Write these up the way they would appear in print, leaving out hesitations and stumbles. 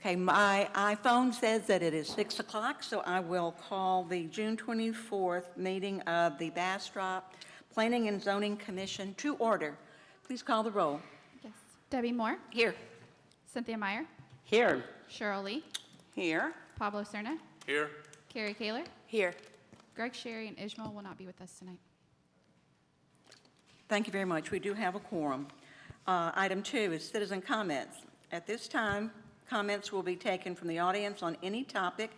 Okay, my iPhone says that it is 6 o'clock, so I will call the June 24th meeting of the Bastrop Planning and Zoning Commission to order. Please call the roll. Yes. Debbie Moore. Here. Cynthia Meyer. Here. Cheryl Lee. Here. Pablo Cerna. Here. Carrie Kaler. Here. Greg Sherry and Ishmael will not be with us tonight. Thank you very much. We do have a quorum. Item 2 is citizen comments. At this time, comments will be taken from the audience on any topic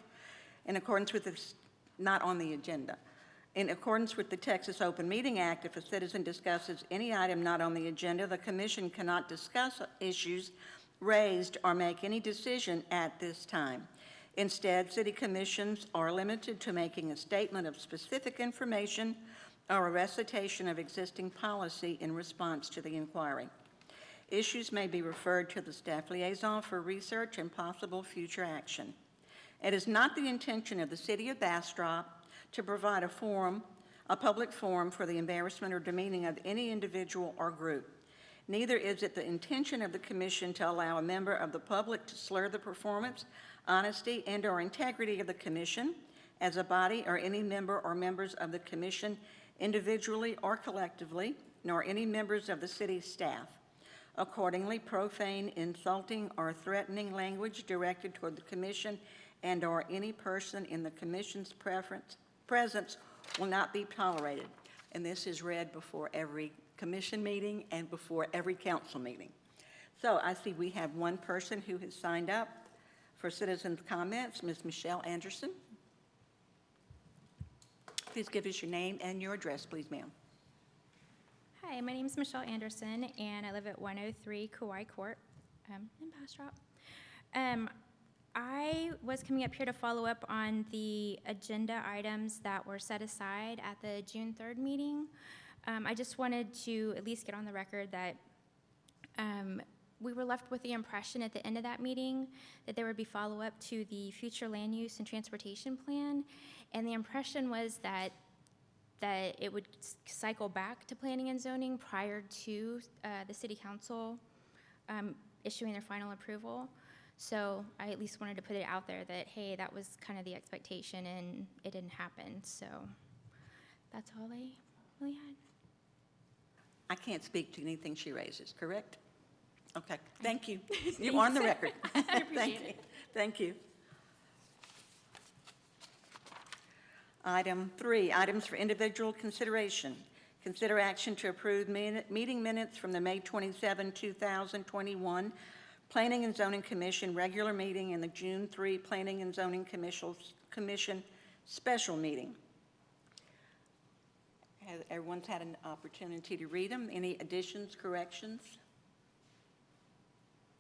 in accordance with this, not on the agenda. In accordance with the Texas Open Meeting Act, if a citizen discusses any item not on the agenda, the commission cannot discuss issues raised or make any decision at this time. Instead, city commissions are limited to making a statement of specific information or a recitation of existing policy in response to the inquiry. Issues may be referred to the staff liaison for research and possible future action. It is not the intention of the City of Bastrop to provide a public forum for the embarrassment or demeaning of any individual or group. Neither is it the intention of the Commission to allow a member of the public to slur the performance, honesty, and/or integrity of the Commission as a body or any member or members of the Commission individually or collectively, nor any members of the city staff. Accordingly, profane, insulting, or threatening language directed toward the Commission and/or any person in the Commission's presence will not be tolerated. And this is read before every Commission meeting and before every council meeting. So I see we have one person who has signed up for citizens' comments, Ms. Michelle Anderson. Please give us your name and your address, please, ma'am. Hi, my name is Michelle Anderson, and I live at 103 Kauai Court in Bastrop. I was coming up here to follow up on the agenda items that were set aside at the June 3rd meeting. I just wanted to at least get on the record that we were left with the impression at the end of that meeting that there would be follow-up to the future land use and transportation plan, and the impression was that it would cycle back to planning and zoning prior to the city council issuing their final approval. So I at least wanted to put it out there that, hey, that was kind of the expectation and it didn't happen. So that's all I really had. I can't speak to anything she raises, correct? Okay, thank you. You're on the record. I appreciate it. Thank you. Item 3, items for individual consideration. Consider action to approve meeting minutes from the May 27, 2021 Planning and Zoning Commission regular meeting and the June 3 Planning and Zoning Commission special meeting. Everyone's had an opportunity to read them. Any additions, corrections?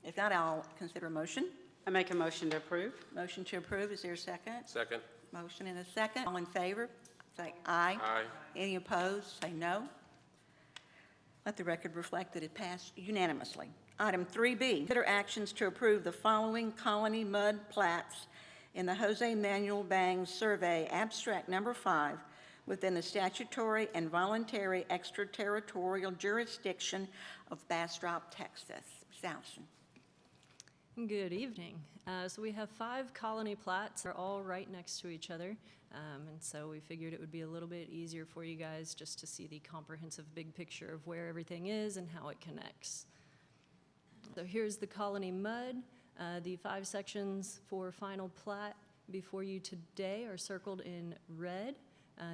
If not, I'll consider a motion. I make a motion to approve. Motion to approve. Is there a second? Second. Motion and a second. All in favor, say aye. Aye. Any opposed, say no. Let the record reflect that it passed unanimously. Item 3B, consider actions to approve the following colony mud plats in the Jose Manuel Bangs Survey, abstract number 5, within the statutory and voluntary extraterritorial jurisdiction of Bastrop, Texas. Ms. Allison. Good evening. So we have 5 colony plats. They're all right next to each other. And so we figured it would be a little bit easier for you guys just to see the comprehensive big picture of where everything is and how it connects. So here's the colony mud. The 5 sections for final plat before you today are circled in red.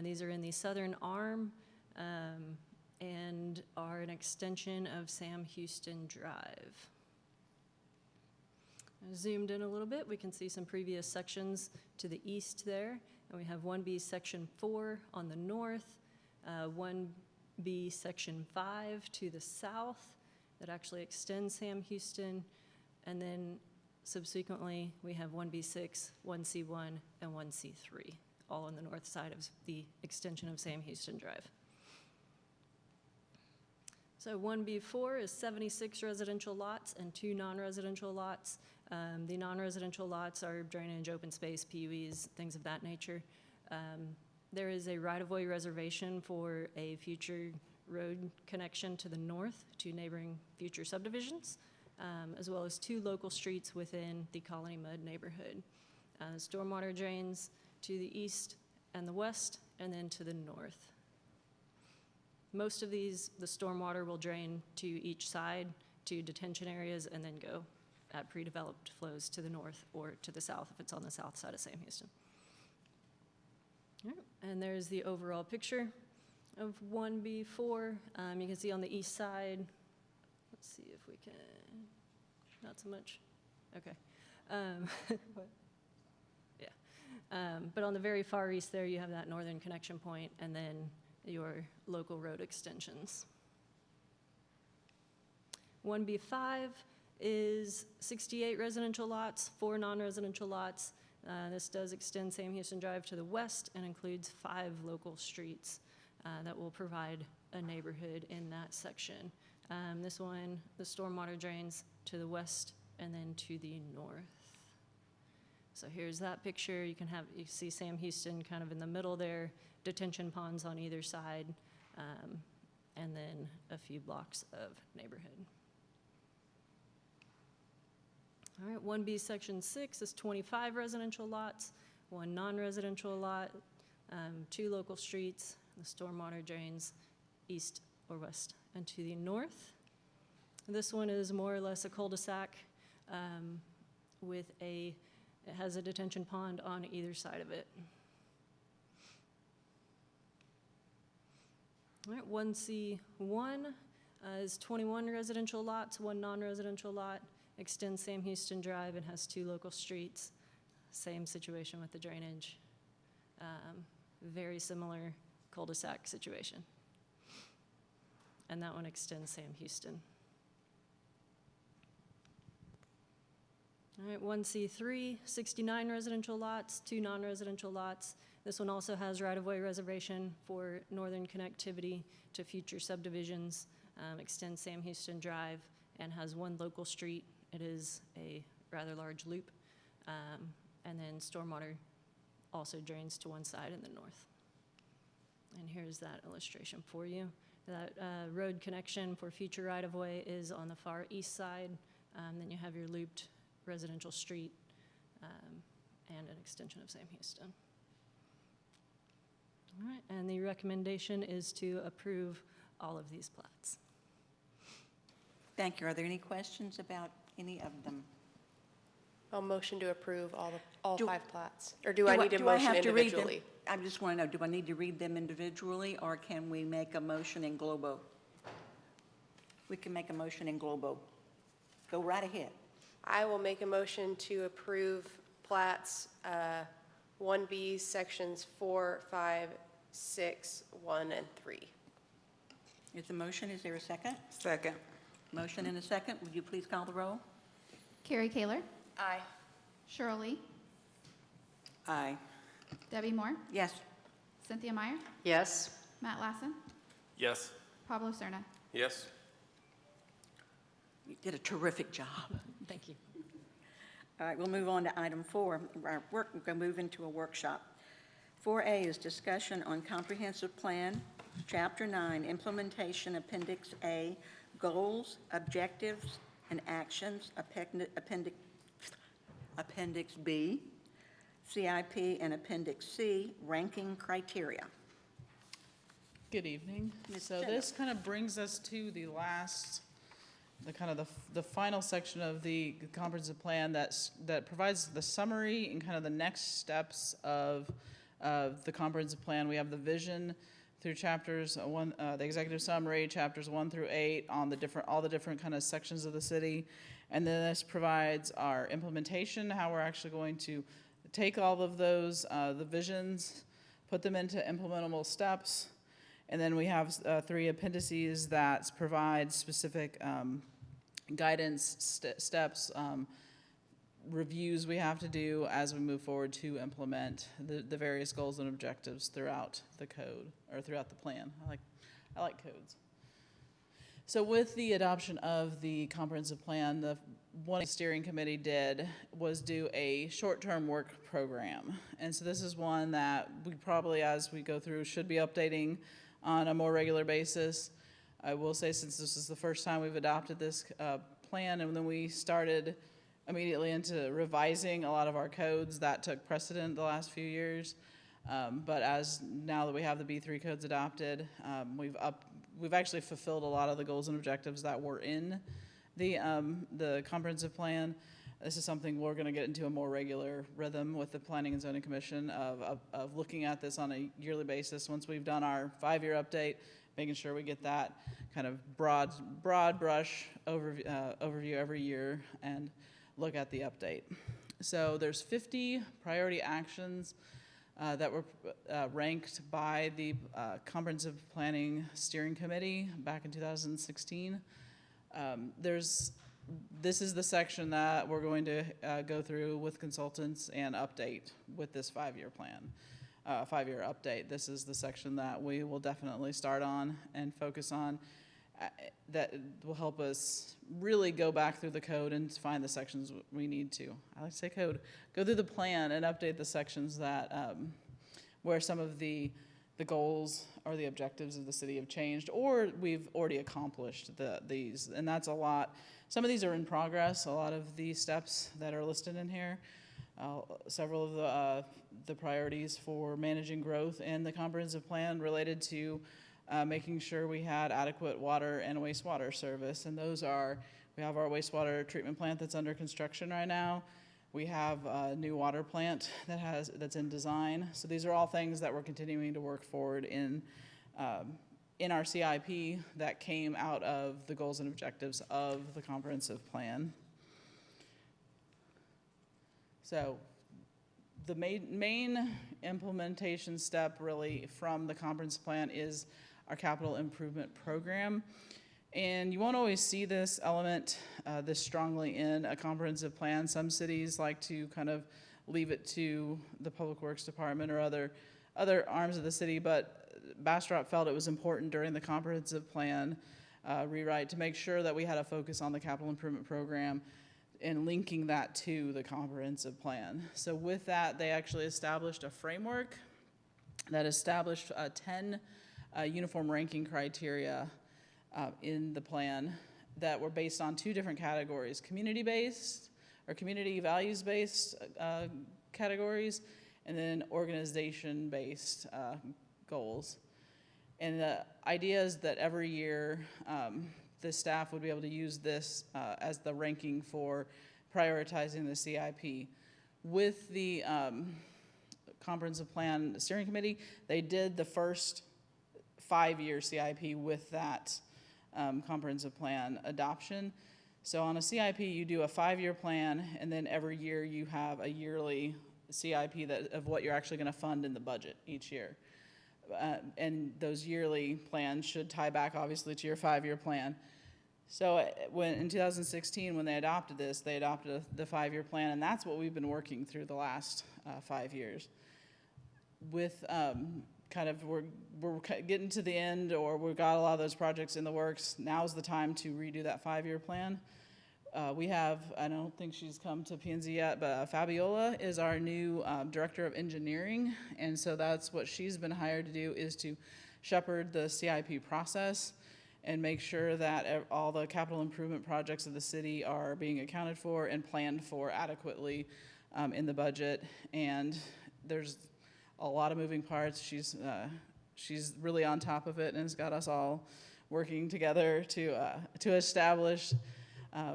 These are in the southern arm and are an extension of Sam Houston Drive. Zoomed in a little bit, we can see some previous sections to the east there. And we have 1B Section 4 on the north, 1B Section 5 to the south that actually extends Sam Houston. And then subsequently, we have 1B6, 1C1, and 1C3, all on the north side of the extension of Sam Houston Drive. So 1B4 is 76 residential lots and 2 non-residential lots. The non-residential lots are drainage, open space, PUEs, things of that nature. There is a right-of-way reservation for a future road connection to the north to neighboring future subdivisions. as well as 2 local streets within the Colony Mud neighborhood. Stormwater drains to the east and the west, and then to the north. Most of these, the stormwater will drain to each side, to detention areas, and then go at pre-developed flows to the north or to the south if it's on the south side of Sam Houston. All right, and there's the overall picture of 1B4. You can see on the east side, let's see if we can, not so much, okay. But on the very far east there, you have that northern connection point and then your local road extensions. 1B5 is 68 residential lots, 4 non-residential lots. This does extend Sam Houston Drive to the west and includes 5 local streets that will provide a neighborhood in that section. This one, the stormwater drains to the west and then to the north. So here's that picture. You see Sam Houston kind of in the middle there, detention ponds on either side, and then a few blocks of neighborhood. All right, 1B Section 6 is 25 residential lots, 1 non-residential lot, 2 local streets, the stormwater drains east or west and to the north. This one is more or less a cul-de-sac it has a detention pond on either side of it. All right, 1C1 is 21 residential lots, 1 non-residential lot, extends Sam Houston Drive and has 2 local streets. Same situation with the drainage. Very similar cul-de-sac situation. And that one extends Sam Houston. All right, 1C3, 69 residential lots, 2 non-residential lots. This one also has right-of-way reservation for northern connectivity to future subdivisions, extends Sam Houston Drive, and has 1 local street. It is a rather large loop, and then stormwater also drains to one side in the north. And here's that illustration for you. That road connection for future right-of-way is on the far east side. Then you have your looped residential street and an extension of Sam Houston. All right, and the recommendation is to approve all of these plats. Thank you. Are there any questions about any of them? I'll motion to approve all Do- 5 plats. Or do I need to do I motion have to read them? individually? I just want to know, do I need to read them individually, or can we make a motion in globo? We can make a motion in globo. Go right ahead. I will make a motion to approve plats 1B, sections 4, 5, 6, 1, and 3. Is the motion, is there a second? Second. Motion and a second. Would you please call the roll? Carrie Kaler, Aye. Cheryl Lee, Aye. Debbie Moore, Yes. Cynthia Meyer, Yes. Matt Lassen, Yes. Pablo Serna. Yes. You did a terrific job. Thank you. All right, we'll move on to item 4. We're going to move into a workshop. 4A is discussion on comprehensive plan, Chapter 9, implementation, Appendix A, goals, objectives, and actions, Appendix B, CIP, and Appendix C, ranking criteria. Good evening. Ms. So Jenna. this kind of brings us to the final section of the comprehensive plan that provides the summary and kind of the next steps of the comprehensive plan. We have the vision through chapters 1, the executive summary, chapters 1 through 8 on all the different kind of sections of the city. And then this provides our implementation, how we're actually going to take all of those, the visions, put them into implementable steps. And then we have 3 appendices that provide specific guidance, steps, reviews we have to do as we move forward to implement the various goals and objectives throughout the code, or throughout the plan. I like codes. So with the adoption of the comprehensive plan, the one steering committee did was do a short-term work program. And so this is one that we probably, as we go through, should be updating on a more regular basis. I will say, since this is the first time we've adopted this plan, and then we started immediately into revising a lot of our codes. That took precedent the last few years. But as now that we have the B3 codes adopted, we've actually fulfilled a lot of the goals and objectives that were in the comprehensive plan. This is something we're going to get into a more regular rhythm with the Planning and Zoning Commission of looking at this on a yearly basis. Once we've done our 5-year update, making sure we get that kind of broad brush overview every year and look at the update. So there's 50 priority actions that were ranked by the Comprehensive Planning Steering Committee back in 2016. This is the section that we're going to go through with consultants and update with this 5-year plan, 5-year update. This is the section that we will definitely start on and focus on. That will help us really go back through the code and find the sections we need to. I like to say code. Go through the plan and update the sections that where some of the goals or the objectives of the city have changed, or we've already accomplished these, and that's a lot. Some of these are in progress. A lot of the steps that are listed in here, several of the priorities for managing growth in the comprehensive plan related to making sure we had adequate water and wastewater service. And those are, we have our wastewater treatment plant that's under construction right now. We have a new water plant that's in design. So these are all things that we're continuing to work forward in our CIP that came out of the goals and objectives of the comprehensive plan. So the main implementation step really from the comprehensive plan is our capital improvement program. And you won't always see this element this strongly in a comprehensive plan. Some cities like to kind of leave it to the Public Works Department or other arms of the city, but Bastrop felt it was important during the comprehensive plan rewrite to make sure that we had a focus on the capital improvement program and linking that to the comprehensive plan. So with that, they actually established a framework that established 10 uniform ranking criteria in the plan that were based on 2 different categories: community-based or community values-based categories, and then organization-based goals. And the idea is that every year the staff would be able to use this as the ranking for prioritizing the CIP. With the Comprehensive Plan Steering Committee, they did the first 5-year CIP with that comprehensive plan adoption. So on a CIP, you do a 5-year plan, and then every year you have a yearly CIP of what you're actually going to fund in the budget each year. And those yearly plans should tie back, obviously, to your 5-year plan. So when in 2016, when they adopted this, they adopted the 5-year plan, and that's what we've been working through the last 5 years. With we're getting to the end, or we've got a lot of those projects in the works. Now's the time to redo that 5-year plan. We have, I don't think she's come to P&Z yet, but Fabiola is our new Director of Engineering, and so that's what she's been hired to do, is to shepherd the CIP process and make sure that all the capital improvement projects of the city are being accounted for and planned for adequately in the budget. And there's a lot of moving parts. She's really on top of it and has got us all working together to establish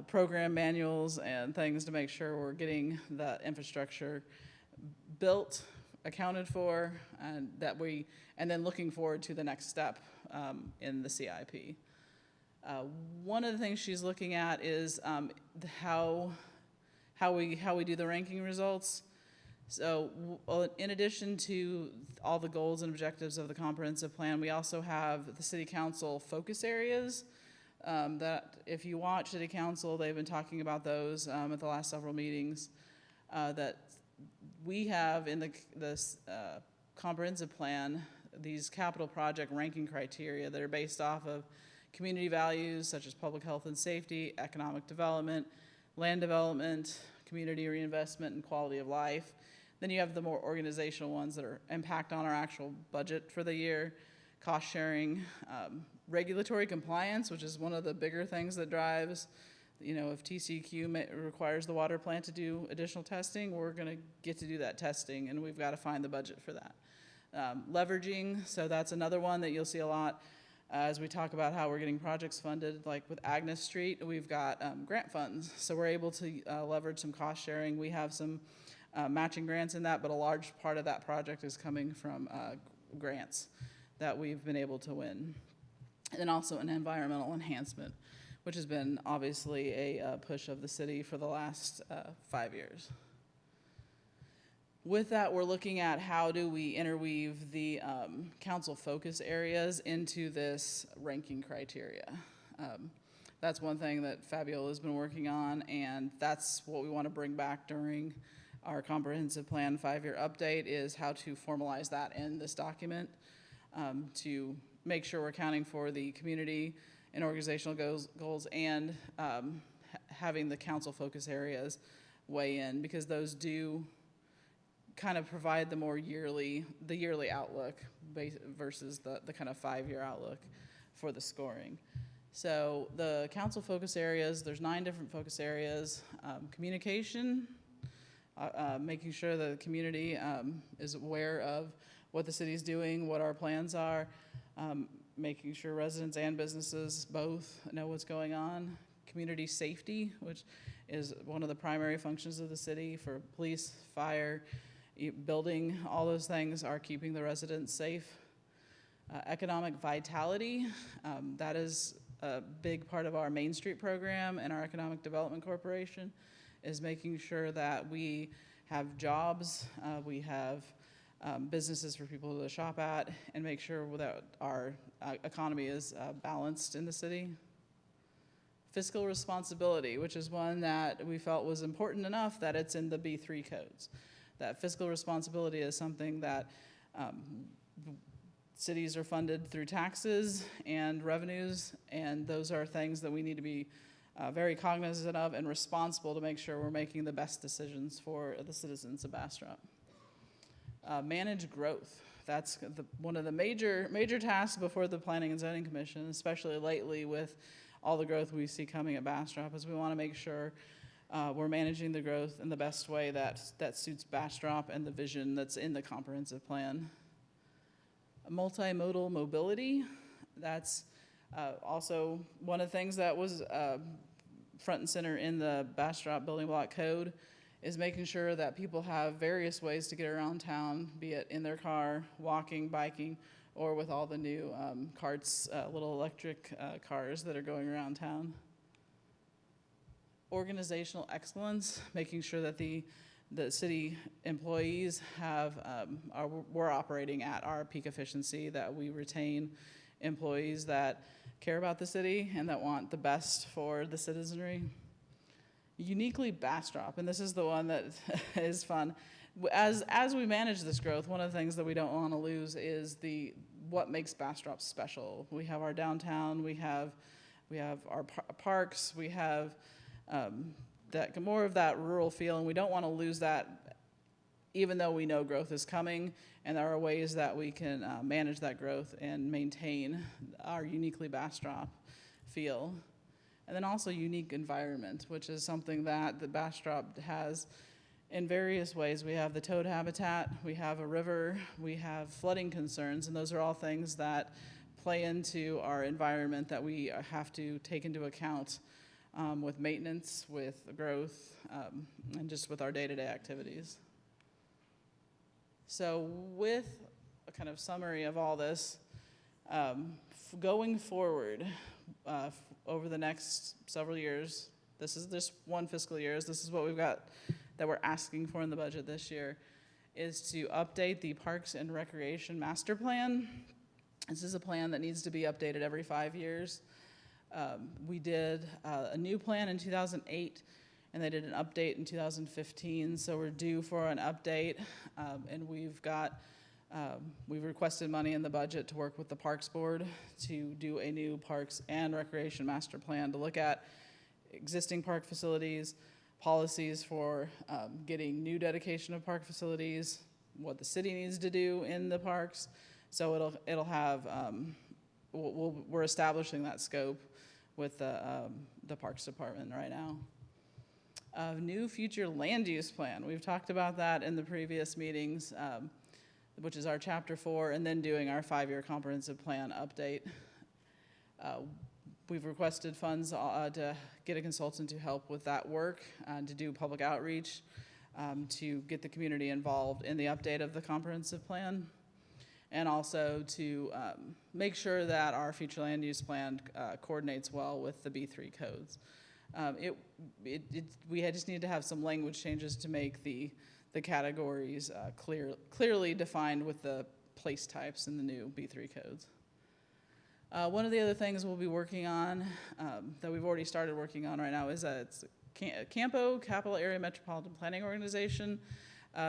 program manuals and things to make sure we're getting the infrastructure built, accounted for, and then looking forward to the next step in the CIP. One of the things she's looking at is how we do the ranking results. So in addition to all the goals and objectives of the comprehensive plan, we also have the city council focus areas that if you watch city council, they've been talking about those at the last several meetings that we have in the comprehensive plan, these capital project ranking criteria that are based off of community values such as public health and safety, economic development, land development, community reinvestment, and quality of life. Then you have the more organizational ones that are impact on our actual budget for the year, cost sharing, regulatory compliance, which is one of the bigger things that drives If TCQ requires the water plant to do additional testing, we're going to get to do that testing, and we've got to find the budget for that. Leveraging, so that's another one that you'll see a lot as we talk about how we're getting projects funded. Like with Agnes Street, we've got grant funds, so we're able to leverage some cost sharing. We have some matching grants in that, but a large part of that project is coming from grants that we've been able to win. And then also an environmental enhancement, which has been obviously a push of the city for the last 5 years. With that, we're looking at how do we interweave the council focus areas into this ranking criteria. That's one thing that Fabiola's been working on, and that's what we want to bring back during our comprehensive plan 5-year update, is how to formalize that in this document to make sure we're accounting for the community and organizational goals and having the council focus areas weigh in, because those do kind of provide the more yearly outlook versus the kind of 5-year outlook for the scoring. So the council focus areas, there's 9 different focus areas. Communication, making sure that the community is aware of what the city's doing, what our plans are, making sure residents and businesses both know what's going on. Community safety, which is one of the primary functions of the city for police, fire, building, all those things are keeping the residents safe. Economic vitality, that is a big part of our Main Street program and our Economic Development Corporation, is making sure that we have jobs, we have businesses for people to shop at, and make sure that our economy is balanced in the city. Fiscal responsibility, which is one that we felt was important enough that it's in the B3 codes. That fiscal responsibility is something that cities are funded through taxes and revenues, and those are things that we need to be very cognizant of and responsible to make sure we're making the best decisions for the citizens of Bastrop. Manage growth. That's one of the major tasks before the Planning and Zoning Commission, especially lately with all the growth we see coming at Bastrop, is we want to make sure we're managing the growth in the best way that suits Bastrop and the vision that's in the comprehensive plan. Multimodal mobility, that's also one of the things that was front and center in the Bastrop building block code, is making sure that people have various ways to get around town, be it in their car, walking, biking, or with all the new carts, little electric cars that are going around town. Organizational excellence, making sure that the city employees we're operating at our peak efficiency, that we retain employees that care about the city and that want the best for the citizenry. Uniquely Bastrop, and this is the one that is fun. As we manage this growth, one of the things that we don't want to lose is what makes Bastrop special. We have our downtown, we have our parks, we have that more of that rural feel, and we don't want to lose that, even though we know growth is coming, and there are ways that we can manage that growth and maintain our uniquely Bastrop feel. And then also unique environment, which is something that the Bastrop has in various ways. We have the toad habitat, we have a river, we have flooding concerns, and those are all things that play into our environment that we have to take into account with maintenance, with growth, and just with our day-to-day activities. So with a kind of summary of all this, going forward, over the next several years, this is just one fiscal year, this is what we've got that we're asking for in the budget this year, is to update the Parks and Recreation Master Plan. This is a plan that needs to be updated every 5 years. We did a new plan in 2008, and they did an update in 2015, so we're due for an update, and we've requested money in the budget to work with the Parks Board to do a new Parks and Recreation Master Plan to look at existing park facilities, policies for getting new dedication of park facilities, what the city needs to do in the parks. So it'll have, we're establishing that scope with the Parks Department right now. New future land use plan. We've talked about that in the previous meetings, which is our chapter 4, and then doing our 5-year comprehensive plan update. We've requested funds to get a consultant to help with that work, to do public outreach, to get the community involved in the update of the comprehensive plan, and also to make sure that our future land use plan coordinates well with the B3 codes. We just need to have some language changes to make the categories clearly defined with the place types in the new B3 codes. One of the other things we'll be working on, that we've already started working on right now, is it's Campo, Capital Area Metropolitan Planning Organization.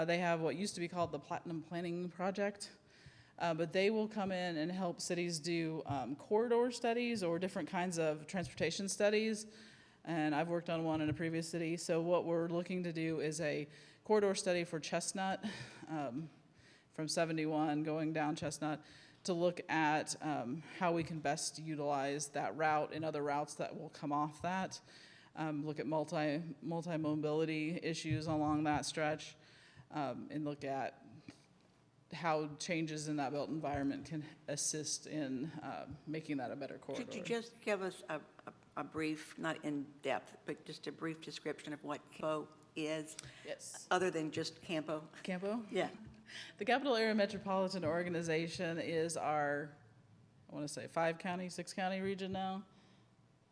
They have what used to be called the Platinum Planning Project, but they will come in and help cities do corridor studies or different kinds of transportation studies. And I've worked on one in a previous city. So what we're looking to do is a corridor study for Chestnut, from 71 going down Chestnut, to look at how we can best utilize that route and other routes that will come off that. Look at multi-mobility issues along that stretch, and look at how changes in that built environment can assist in making that a better corridor. Could you just give us a brief, not in depth, but just a brief description of what Campo is? Yes. Other than just Campo? Campo? Yeah. The Capital Area Metropolitan Organization is our, I want to say 6 county region now.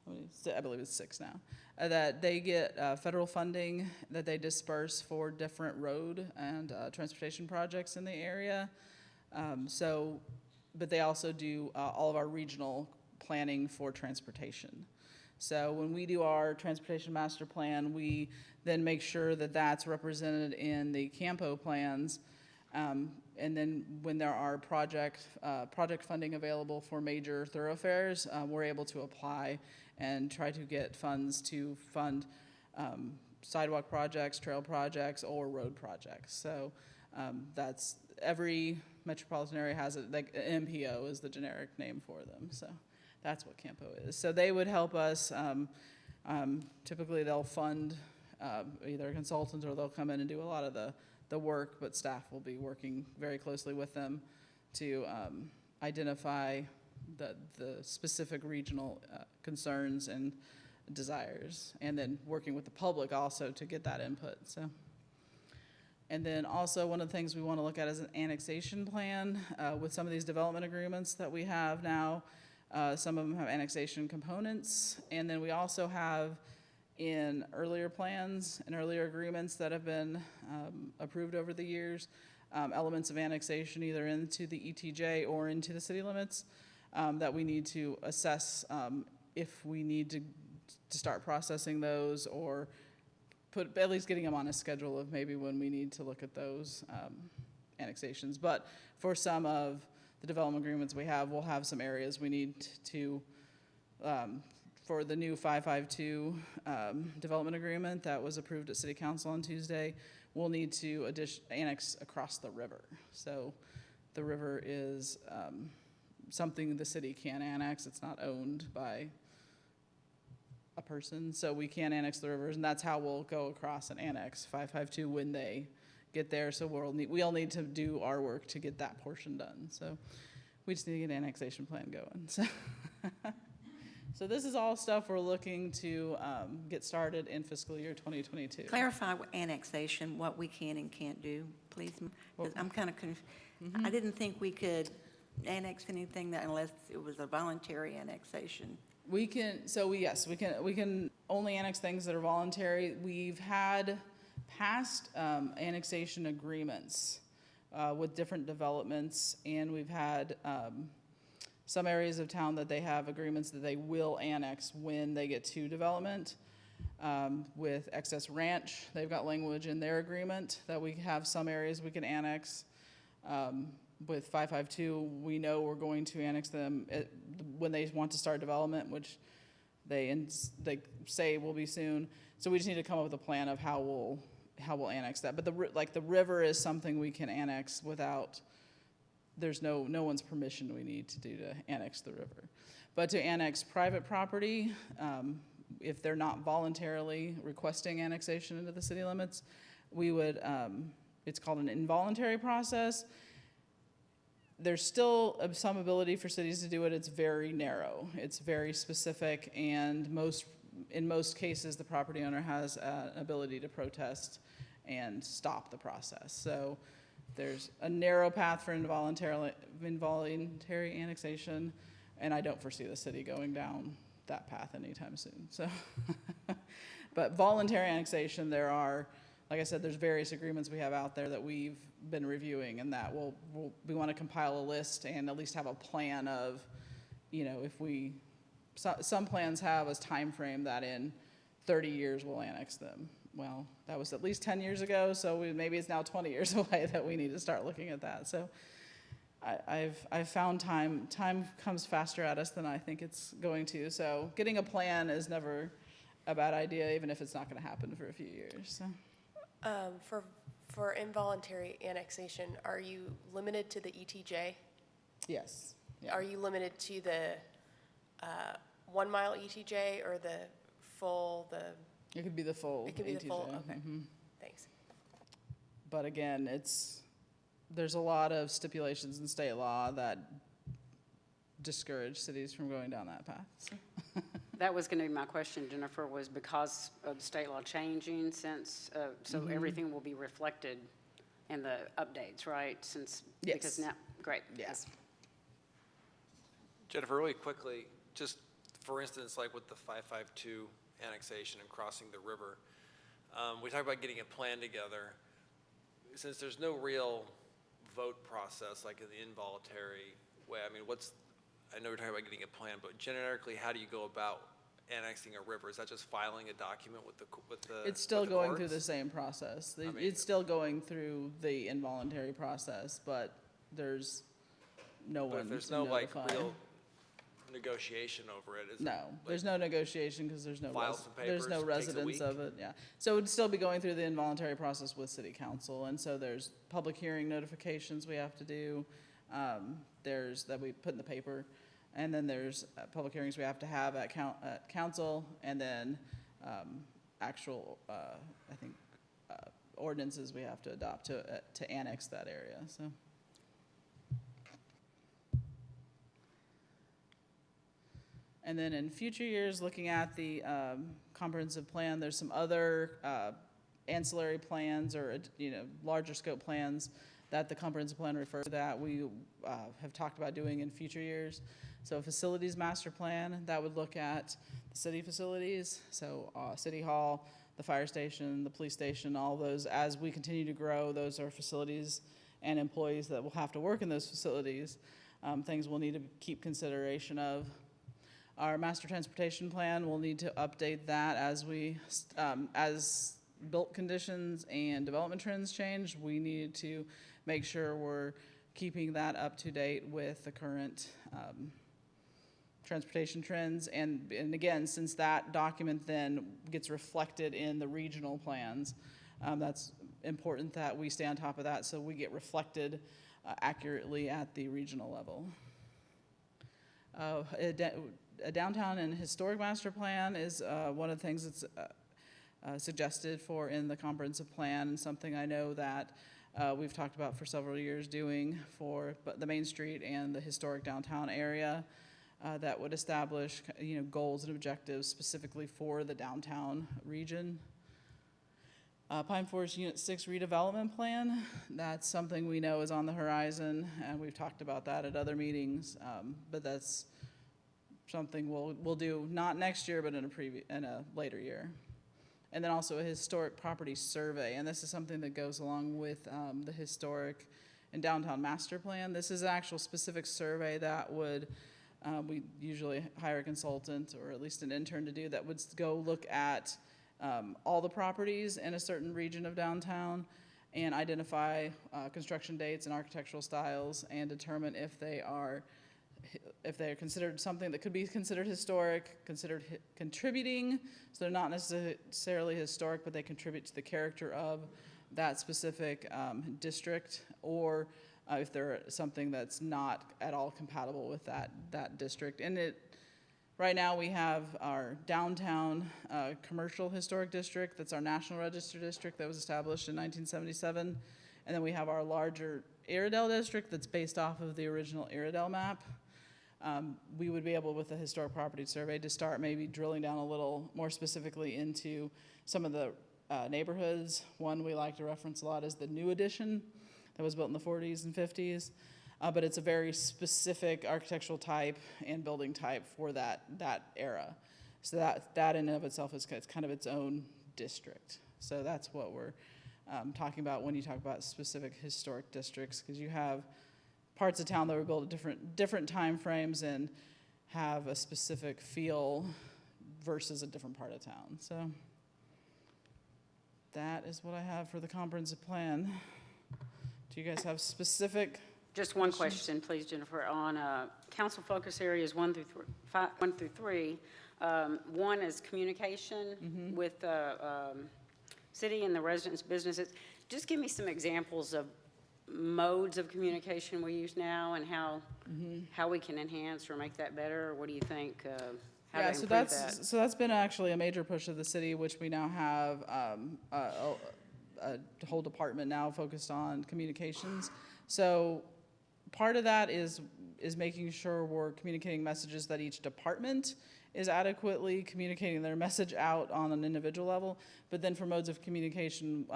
I believe it's 6 now. That they get federal funding that they disperse for different road and transportation projects in the area. But they also do all of our regional planning for transportation. So when we do our transportation master plan, we then make sure that that's represented in the Campo plans. And then when there are project funding available for major thoroughfares, we're able to apply and try to get funds to fund sidewalk projects, trail projects, or road projects. So that's every metropolitan area has it. Like MPO is the generic name for them. So that's what Campo is. So they would help us. Typically, they'll fund either a consultant or they'll come in and do a lot of the work, but staff will be working very closely with them to identify the specific regional concerns and desires, and then working with the public also to get that input. So, and then also one of the things we want to look at is an annexation plan with some of these development agreements that we have now. Some of them have annexation components, and then we also have in earlier plans and earlier agreements that have been approved over the years, elements of annexation either into the ETJ or into the city limits that we need to assess if we need to start processing those, or at least getting them on a schedule of maybe when we need to look at those annexations. But for some of the development agreements we have, we'll have some areas we need to for the new 552 development agreement that was approved at City Council on Tuesday, we'll need to annex across the river. So the river is something the city can annex. It's not owned by a person, so we can annex the rivers, and that's how we'll go across and annex 552 when they get there. So we'll need to do our work to get that portion done. So we just need to get an annexation plan going. So this is all stuff we're looking to get started in fiscal year 2022. Clarify what annexation, what we can and can't do, please. 'Cause I'm kind of confused. I didn't think we could annex anything that unless it was a voluntary annexation. We can only annex things that are voluntary. We've had past annexation agreements with different developments, and we've had some areas of town that they have agreements that they will annex when they get to development. With Excess Ranch, they've got language in their agreement that we have some areas we can annex. With 552, we know we're going to annex them when they want to start development, which they say will be soon. So we just need to come up with a plan of how we'll annex that. But the river is something we can annex without there's no one's permission we need to do to annex the river. But to annex private property, if they're not voluntarily requesting annexation into the city limits, we would, it's called an involuntary process. There's still some ability for cities to do it. It's very narrow. It's very specific, and in most cases, the property owner has an ability to protest and stop the process. So there's a narrow path for involuntary annexation, and I don't foresee the city going down that path anytime soon. So, but voluntary annexation, there are, like I said, there's various agreements we have out there that we've been reviewing, and that we want to compile a list and at least have a plan of, if some plans have a time frame that in 30 years we'll annex them. Well, that was at least 10 years ago, so maybe it's now 20 years away that we need to start looking at that. So I've found time comes faster at us than I think it's going to. So getting a plan is never a bad idea, even if it's not going to happen for a few years. So. For involuntary annexation, are you limited to the ETJ? Yes. Yeah. Are you limited to the 1 mile ETJ or the full, It could be the full. It could be the full, ATJ. okay. Mm-hmm. Thanks. But again, there's a lot of stipulations in state law that discourage cities from going down that path. So. That was going to be my question, Jennifer, was because of state law changing since, so everything will be reflected in the updates, right? Yes. Because now, great. Yes. Jennifer, really quickly, just for instance, like with the 552 annexation and crossing the river, we talked about getting a plan together. Since there's no real vote process like in the involuntary way, I mean, I know we're talking about getting a plan, but generically, how do you go about annexing a river? Is that just filing a document with the It's still going through courts? the same process. I mean, It's still going through the involuntary process, but there's no But one if there's to no like notify. real negotiation over it, is it, No, like, there's no negotiation because there's no file some there's no papers, takes a residence of it. Yeah, so it'd still be going through the involuntary process with city council, and so there's public hearing notifications we have to do. There's that we put in the paper, and then there's public hearings we have to have at council, and then actual I think ordinances we have to adopt to annex that area. So. And then in future years, looking at the comprehensive plan, there's some other ancillary plans or larger scope plans that the comprehensive plan refers to that we have talked about doing in future years. So facilities master plan, that would look at the city facilities, so City Hall, the fire station, the police station, all those. As we continue to grow, those are facilities and employees that will have to work in those facilities, things we'll need to keep consideration of. Our master transportation plan, we'll need to update that as built conditions and development trends change. We need to make sure we're keeping that up to date with the current transportation trends. And again, since that document then gets reflected in the regional plans, that's important that we stay on top of that so we get reflected accurately at the regional level. A downtown and historic master plan is one of the things that's suggested for in the comprehensive plan, and something I know that we've talked about for several years doing for the Main Street and the historic downtown area that would establish goals and objectives specifically for the downtown region. Pine Forest Unit 6 redevelopment plan, that's something we know is on the horizon, and we've talked about that at other meetings, but that's something we'll do not next year, but in a later year. And then also a historic property survey, and this is something that goes along with the historic and downtown master plan. This is an actual specific survey that would, we usually hire a consultant or at least an intern to do, that would go look at all the properties in a certain region of downtown and identify construction dates and architectural styles and determine if they're considered something that could be considered historic, considered contributing, so they're not necessarily historic, but they contribute to the character of that specific district, or if they're something that's not at all compatible with that district. And right now we have our downtown commercial historic district, that's our National Register district that was established in 1977. And then we have our larger Iredell district that's based off of the original Iredell map. We would be able, with the historic property survey, to start maybe drilling down a little more specifically into some of the neighborhoods. One we like to reference a lot is the New Addition that was built in the 40s and 50s. But it's a very specific architectural type and building type for that era. So that in and of itself is kind of its own district. So that's what we're talking about when you talk about specific historic districts, because you have parts of town that were built at different time frames and have a specific feel versus a different part of town. So that is what I have for the comprehensive plan. Do you guys have specific? Just one question, please, Jennifer, on council focus areas 1 through 3. One is communication with the city and the residents' businesses. Just give me some examples of modes of communication we use now and how we can enhance or make that better. Or what do you think? How to improve that? So that's been actually a major push of the city, which we now have a whole department now focused on communications. So part of that is making sure we're communicating messages that each department is adequately communicating their message out on an individual level. But then for modes of communication,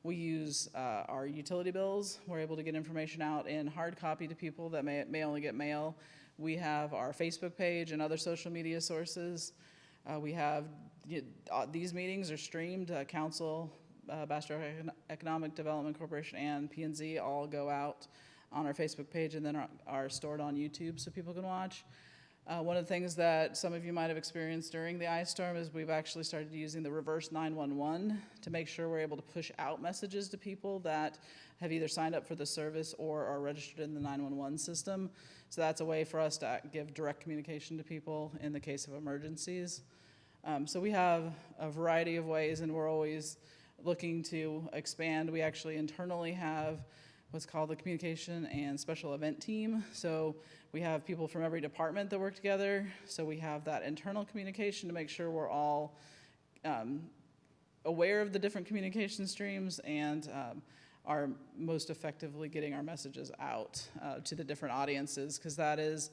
we use our utility bills. We're able to get information out in hard copy to people that may only get mail. We have our Facebook page and other social media sources. We have, these meetings are streamed. Council, Bastrop Economic Development Corporation, and P&Z all go out on our Facebook page and then are stored on YouTube so people can watch. One of the things that some of you might have experienced during the ice storm is we've actually started using the reverse 911 to make sure we're able to push out messages to people that have either signed up for the service or are registered in the 911 system. So that's a way for us to give direct communication to people in the case of emergencies. So we have a variety of ways, and we're always looking to expand. We actually internally have what's called the Communication and Special Event Team. So we have people from every department that work together. So we have that internal communication to make sure we're all aware of the different communication streams and are most effectively getting our messages out to the different audiences, because that is,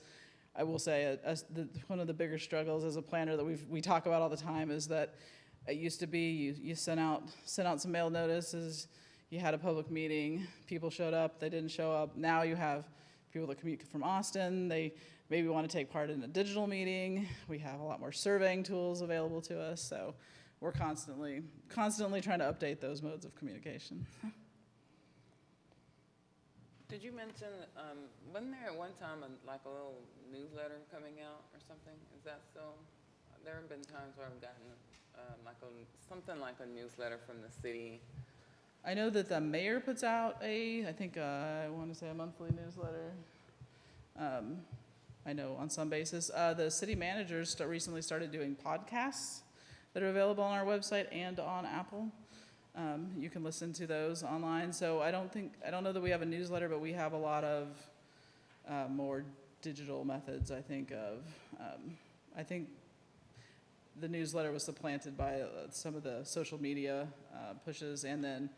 I will say, one of the bigger struggles as a planner that we talk about all the time is that it used to be you sent out some mail notices, you had a public meeting, people showed up, they didn't show up. Now you have people that commute from Austin, they maybe want to take part in a digital meeting. We have a lot more surveying tools available to us, so we're constantly trying to update those modes of communication. Did you mention, wasn't there at one time like a little newsletter coming out or something? Is that still, there have been times where I've gotten something like a newsletter from the city. I know that the mayor puts out I want to say a monthly newsletter. I know on some basis. The city managers recently started doing podcasts that are available on our website and on Apple. You can listen to those online. So I don't know that we have a newsletter, but we have a lot of more digital methods, I think the newsletter was supplanted by some of the social media pushes, and then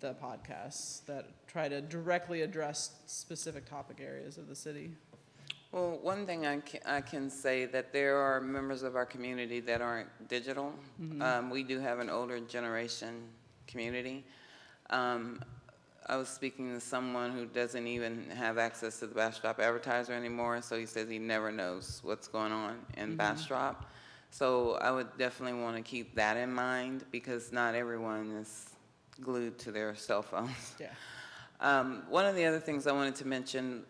the podcasts that try to directly address specific topic areas of the city. Well, one thing I can say that there are members of our community that aren't digital. Mm-hmm. We do have an older generation community. I was speaking to someone who doesn't even have access to the Bastrop Advertiser anymore, so he says he never knows what's going on in Bastrop. So I would definitely want to keep that in mind, because not everyone is glued to their cell phones. Yeah. One of the other things I wanted to mention,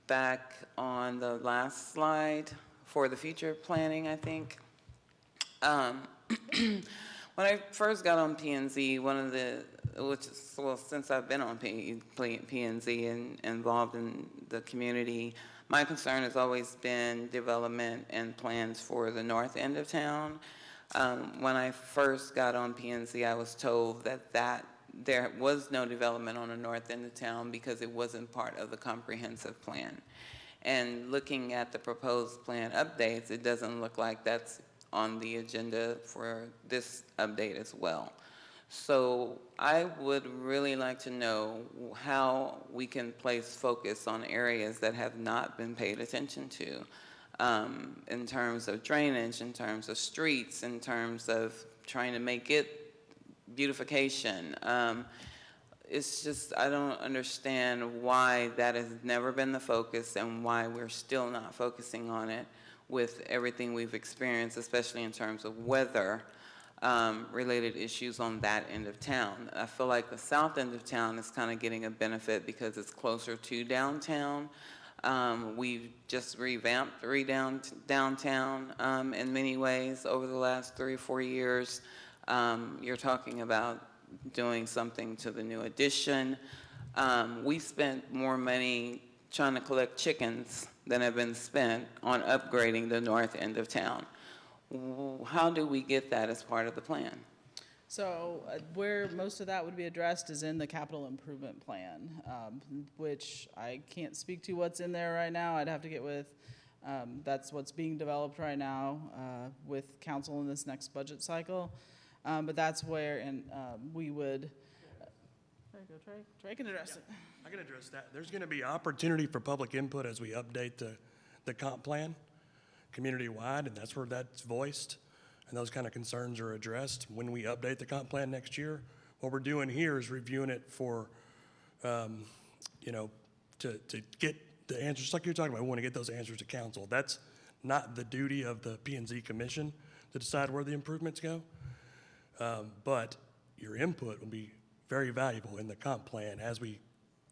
back on the last slide for the future planning, I think. When I first got on P&Z, since I've been on P&Z and involved in the community, my concern has always been development and plans for the north end of town. When I first got on P&Z, I was told that there was no development on the north end of town because it wasn't part of the comprehensive plan. And looking at the proposed plan updates, it doesn't look like that's on the agenda for this update as well. So I would really like to know how we can place focus on areas that have not been paid attention to, in terms of drainage, in terms of streets, in terms of trying to make it beautification. It's just, I don't understand why that has never been the focus and why we're still not focusing on it with everything we've experienced, especially in terms of weather related issues on that end of town. I feel like the south end of town is kind of getting a benefit because it's closer to downtown. We've just revamped downtown in many ways over the last 3 or 4 years. You're talking about doing something to the new addition. We spent more money trying to collect chickens than have been spent on upgrading the north end of town. How do we get that as part of the plan? So where most of that would be addressed is in the capital improvement plan, which I can't speak to what's in there right now. I'd have to get with, that's what's being developed right now with council in this next budget cycle. But that's where, and we would, there you go, Trey can address it. I can address that. There's going to be opportunity for public input as we update the comp plan community-wide, and that's where that's voiced, and those kind of concerns are addressed when we update the comp plan next year. What we're doing here is reviewing it for, you know, to get the answers, like you're talking about. We want to get those answers to council. That's not the duty of the P&Z Commission to decide where the improvements go, but your input will be very valuable in the comp plan as we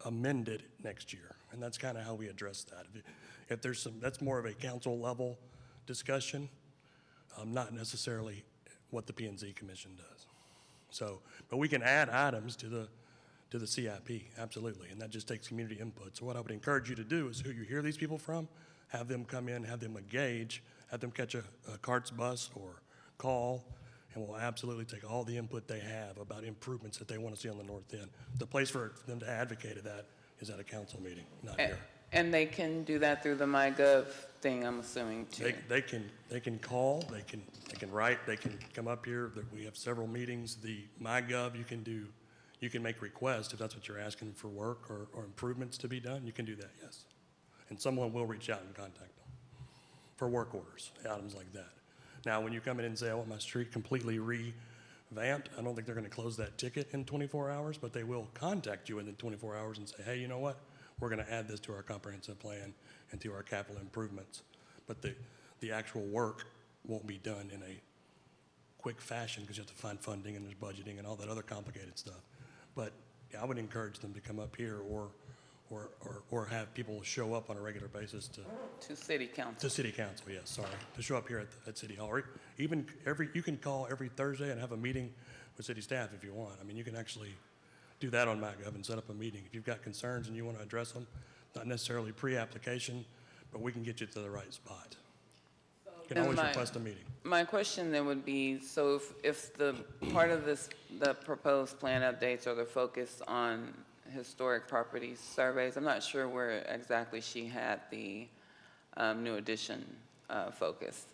amend it next year, and that's kind of how we address that. If there's some, that's more of a council level discussion, not necessarily what the P&Z Commission does. So, but we can add items to the CIP, absolutely, and that just takes community input. So what I would encourage you to do is who you hear these people from, have them come in, have them engage, have them catch a CARTS bus or call, and we'll absolutely take all the input they have about improvements that they want to see on the north end. The place for them to advocate that is at a council meeting, not here. And they can do that through the MyGov thing, I'm assuming, too. They can call, they can write, they can come up here. We have several meetings. The MyGov, you can make requests if that's what you're asking for work or improvements to be done. You can do that, yes. And someone will reach out and contact them for work orders, items like that. Now, when you come in and say, I want my street completely revamped, I don't think they're going to close that ticket in 24 hours, but they will contact you within 24 hours and say, hey, you know what? We're going to add this to our comprehensive plan and to our capital improvements. But the actual work won't be done in a quick fashion because you have to find funding and there's budgeting and all that other complicated stuff. But yeah, I would encourage them to come up here or have people show up on a regular basis to city council. To city council, yes, sorry. To show up here at City Hall. Or even you can call every Thursday and have a meeting with city staff if you want. I mean, you can actually do that on MyGov and set up a meeting. If you've got concerns and you want to address them, not necessarily pre-application, but we can get you to the right spot. You can always request a meeting. My question then would be, so if the part of this, the proposed plan updates are the focus on historic properties surveys, I'm not sure where exactly she had the new addition focused,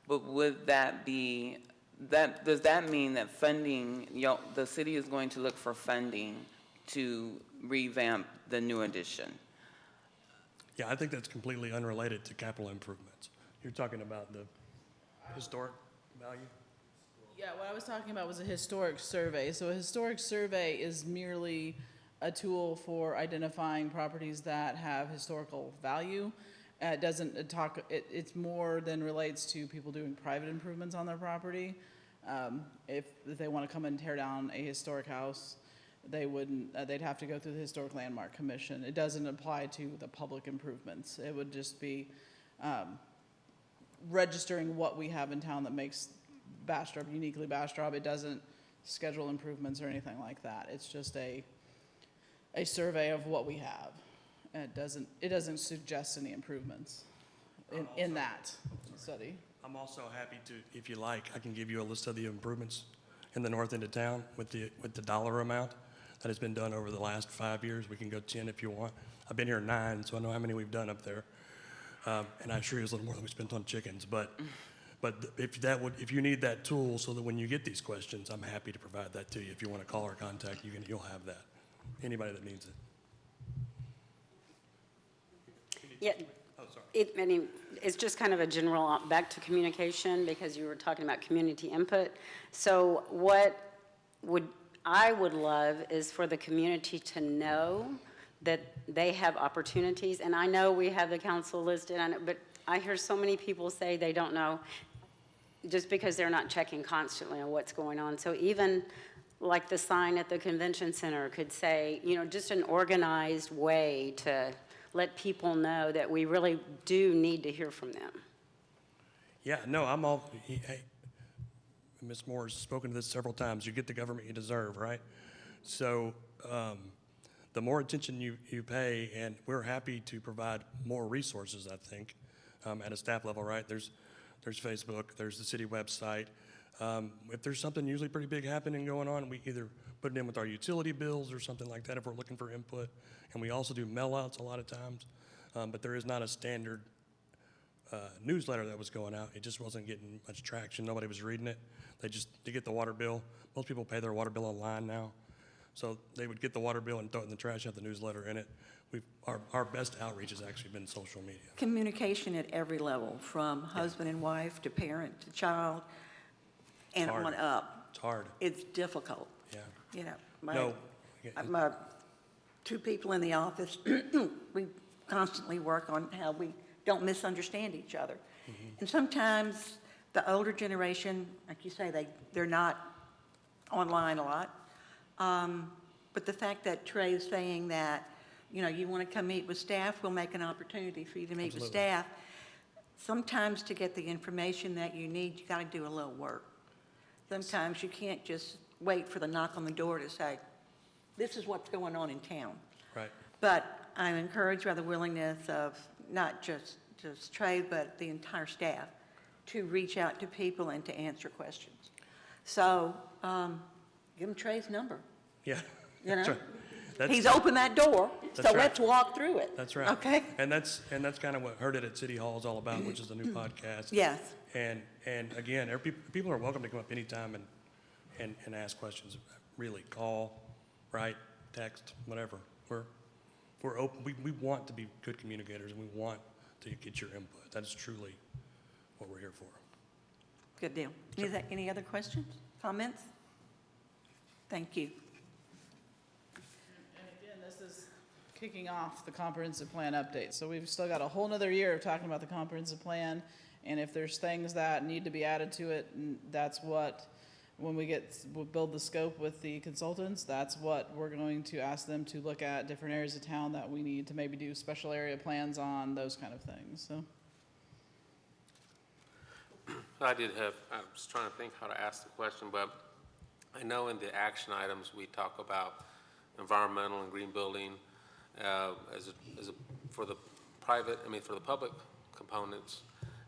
but would that be, does that mean that funding, the city is going to look for funding to revamp the new addition? Yeah, I think that's completely unrelated to capital improvements. You're talking about the historic value? Yeah, what I was talking about was a historic survey. So a historic survey is merely a tool for identifying properties that have historical value. It doesn't talk, it's more than relates to people doing private improvements on their property. If they want to come and tear down a historic house, they wouldn't, they'd have to go through the Historic Landmark Commission. It doesn't apply to the public improvements. It would just be registering what we have in town that makes Bastrop uniquely Bastrop. It doesn't schedule improvements or anything like that. It's just a survey of what we have. And it doesn't suggest any improvements in that study. I'm also happy to, if you like, I can give you a list of the improvements in the north end of town with the dollar amount. that has been done over the last 5 years. We can go 10 if you want. I've been here 9, so I know how many we've done up there. And I assure you it's a little more than we spent on chickens. But if you need that tool so that when you get these questions, I'm happy to provide that to you. If you want to call or contact, you'll have that. Anybody that needs it. Yeah. Oh, sorry. It's just kind of a general, back to communication, because you were talking about community input. So what I would love is for the community to know that they have opportunities. And I know we have the council listed on it, but I hear so many people say they don't know just because they're not checking constantly on what's going on. So even like the sign at the convention center could say, just an organized way to let people know that we really do need to hear from them. Yeah, no, hey, Ms. Moore has spoken to this several times. You get the government you deserve, right? So the more attention you pay, and we're happy to provide more resources, I think, at a staff level, right? There's Facebook, there's the city website. If there's something usually pretty big happening going on, we either put it in with our utility bills or something like that if we're looking for input. And we also do mail-outs a lot of times. But there is not a standard newsletter that was going out. It just wasn't getting much traction. Nobody was reading it. They get the water bill. Most people pay their water bill online now. So they would get the water bill and throw it in the trash, have the newsletter in it. Our best outreach has actually been social media. Communication at every level, from husband and wife to parent to child and on up. It's hard. It's difficult. Yeah. My 2 people in the office, we constantly work on how we don't misunderstand each other. And sometimes the older generation, like you say, they're not online a lot. But the fact that Trey's saying that, you want to come meet with staff, we'll make an opportunity for you to meet with staff. Sometimes to get the information that you need, you got to do a little work. Sometimes you can't just wait for the knock on the door to say, this is what's going on in town. Right. But I'm encouraged by the willingness of not just Trey, but the entire staff to reach out to people and to answer questions. So give him Trey's number. Yeah. That's right. He's opened that door, so right. let's walk through it. That's right. Okay? And that's kind of what Heard It at City Hall is all about, which is a new podcast. Yes. And again, people are welcome to come up anytime and ask questions. Really, call, write, text, whatever. We're open. We want to be good communicators, and we want to get your input. That's truly what we're here for. Good deal. Any other questions, comments? Thank you. And again, this is kicking off the comprehensive plan update. So we've still got a whole nother year of talking about the comprehensive plan. And if there's things that need to be added to it, that's what, when we'll build the scope with the consultants, that's what we're going to ask them to look at different areas of town that we need to maybe do special area plans on, those kind of things, so. I was trying to think how to ask the question, but I know in the action items, we talk about environmental and green building for the public components.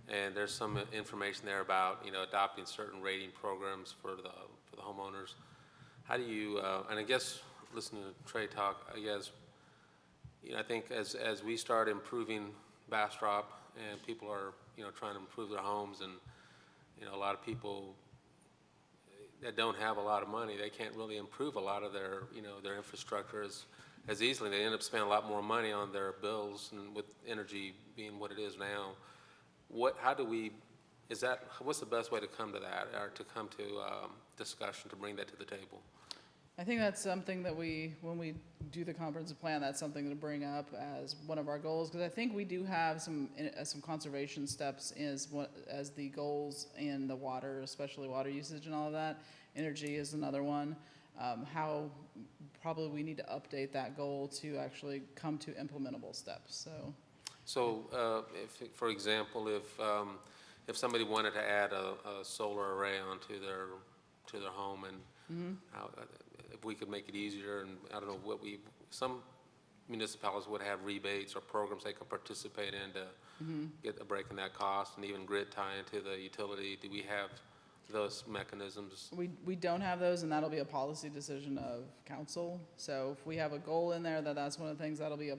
And there's some information there about, adopting certain rating programs for the homeowners. How do you, and I guess, listening to Trey talk, I guess, I think as we start improving Bastrop and people are, trying to improve their homes, and, a lot of people that don't have a lot of money, they can't really improve a lot of their, their infrastructure as easily. They end up spending a lot more money on their bills, and with energy being what it is now. What's the best way to come to that, or to come to discussion, to bring that to the table? I think that's something that when we do the comprehensive plan, that's something to bring up as one of our goals, because I think we do have some conservation steps as the goals in the water, especially water usage and all of that. Energy is another one. How probably we need to update that goal to actually come to implementable steps, So, for example, if somebody wanted to add a solar array onto their home, and if we could make it easier, and I don't know some municipalities would have rebates or programs they could participate in to get a break in that cost, and even grid tie into the utility. Do we have those mechanisms? We don't have those, and that'll be a policy decision of council. So if we have a goal in there, that's one of the things that'll be